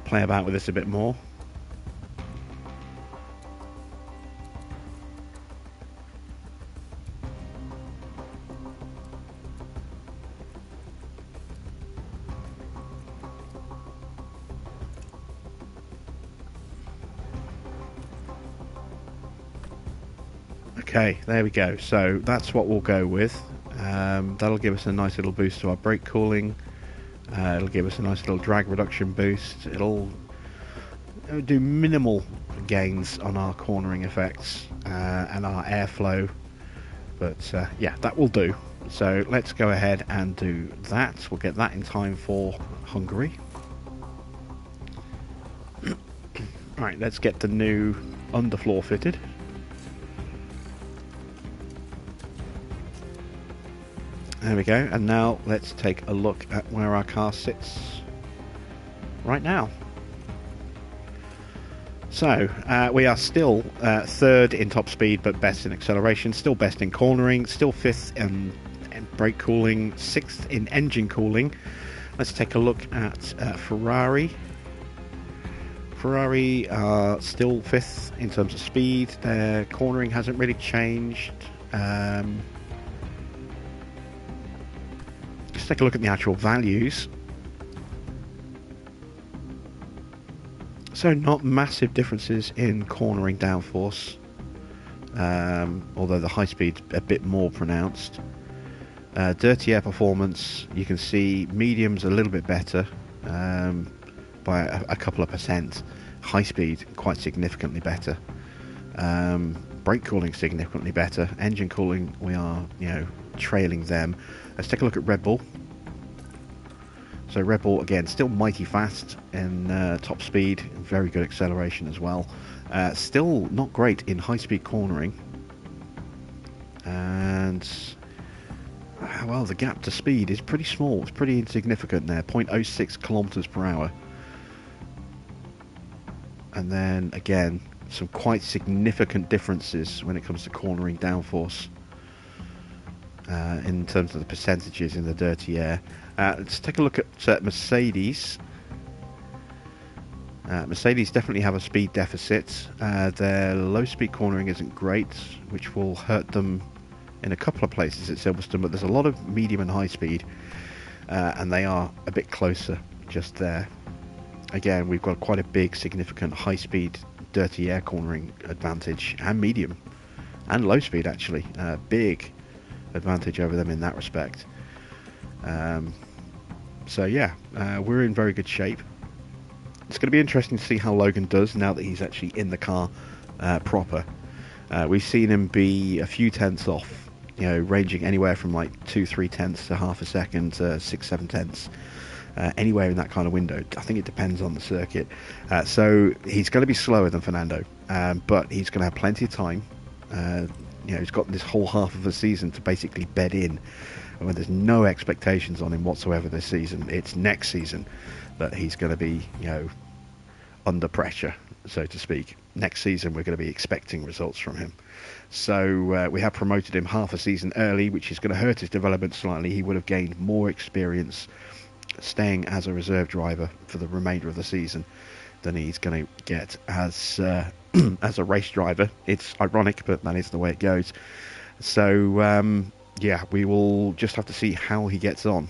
Speaker 1: play about with this a bit more. Okay, there we go. So that's what we'll go with. That'll give us a nice little boost to our brake cooling. It'll give us a nice little drag reduction boost. It'll do minimal gains on our cornering effects and our airflow. But yeah, that will do. So let's go ahead and do that. We'll get that in time for Hungary. Right, let's get the new underfloor fitted. There we go, and now let's take a look at where our car sits right now. So, we are still third in top speed, but best in acceleration, still best in cornering, still fifth in brake cooling, sixth in engine cooling. Let's take a look at Ferrari. Ferrari are still fifth in terms of speed. Their cornering hasn't really changed. Let's take a look at the actual values. So not massive differences in cornering downforce, although the high speed's a bit more pronounced. Dirty air performance, you can see medium's a little bit better by a couple of percent. High speed quite significantly better. Brake cooling significantly better. Engine cooling, we are, trailing them. Let's take a look at Red Bull. So Red Bull, again, still mighty fast in top speed, very good acceleration as well. Still not great in high-speed cornering. And, well, the gap to speed is pretty small. It's pretty insignificant there, 0.06 kilometers per hour. And then, again, some quite significant differences when it comes to cornering downforce. In terms of the percentages in the dirty air. Let's take a look at Mercedes. Mercedes definitely have a speed deficit. Their low speed cornering isn't great, which will hurt them in a couple of places at Silverstone, but there's a lot of medium and high speed, and they are a bit closer just there. Again, we've got quite a big significant high speed dirty air cornering advantage, and medium and low speed actually. Big advantage over them in that respect. So yeah, we're in very good shape. It's going to be interesting to see how Logan does now that he's actually in the car proper. We've seen him be a few tenths off, ranging anywhere from like 2-3 tenths to half a second to 6-7 tenths, anywhere in that kind of window. I think it depends on the circuit. So he's going to be slower than Fernando, but he's going to have plenty of time. He's got this whole half of the season to basically bed in, when there's no expectations on him whatsoever this season. It's next season that he's going to be, under pressure, so to speak. Next season we're going to be expecting results from him. So we have promoted him half a season early, which is going to hurt his development slightly. He would have gained more experience staying as a reserve driver for the remainder of the season than he's going to get as as a race driver. It's ironic, but that is the way it goes. So yeah, we will just have to see how he gets on.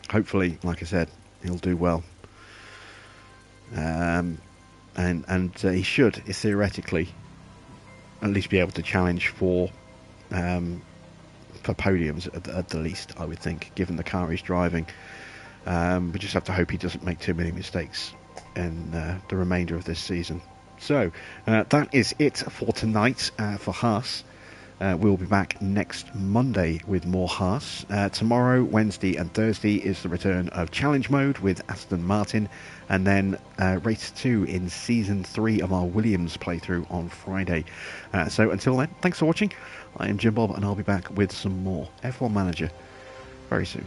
Speaker 1: Hopefully, like I said, he'll do well, and he should theoretically at least be able to challenge for podiums at the least, I would think, given the car he's driving. We just have to hope he doesn't make too many mistakes in the remainder of this season. So that is it for tonight for HAAS. We'll be back next Monday with more HAAS. Tomorrow, Wednesday and Thursday is the return of Challenge Mode with Aston Martin, and then Race 2 in Season 3 of our Williams playthrough on Friday. So until then, thanks for watching. I am Jim Bob, and I'll be back with some more F1 Manager very soon.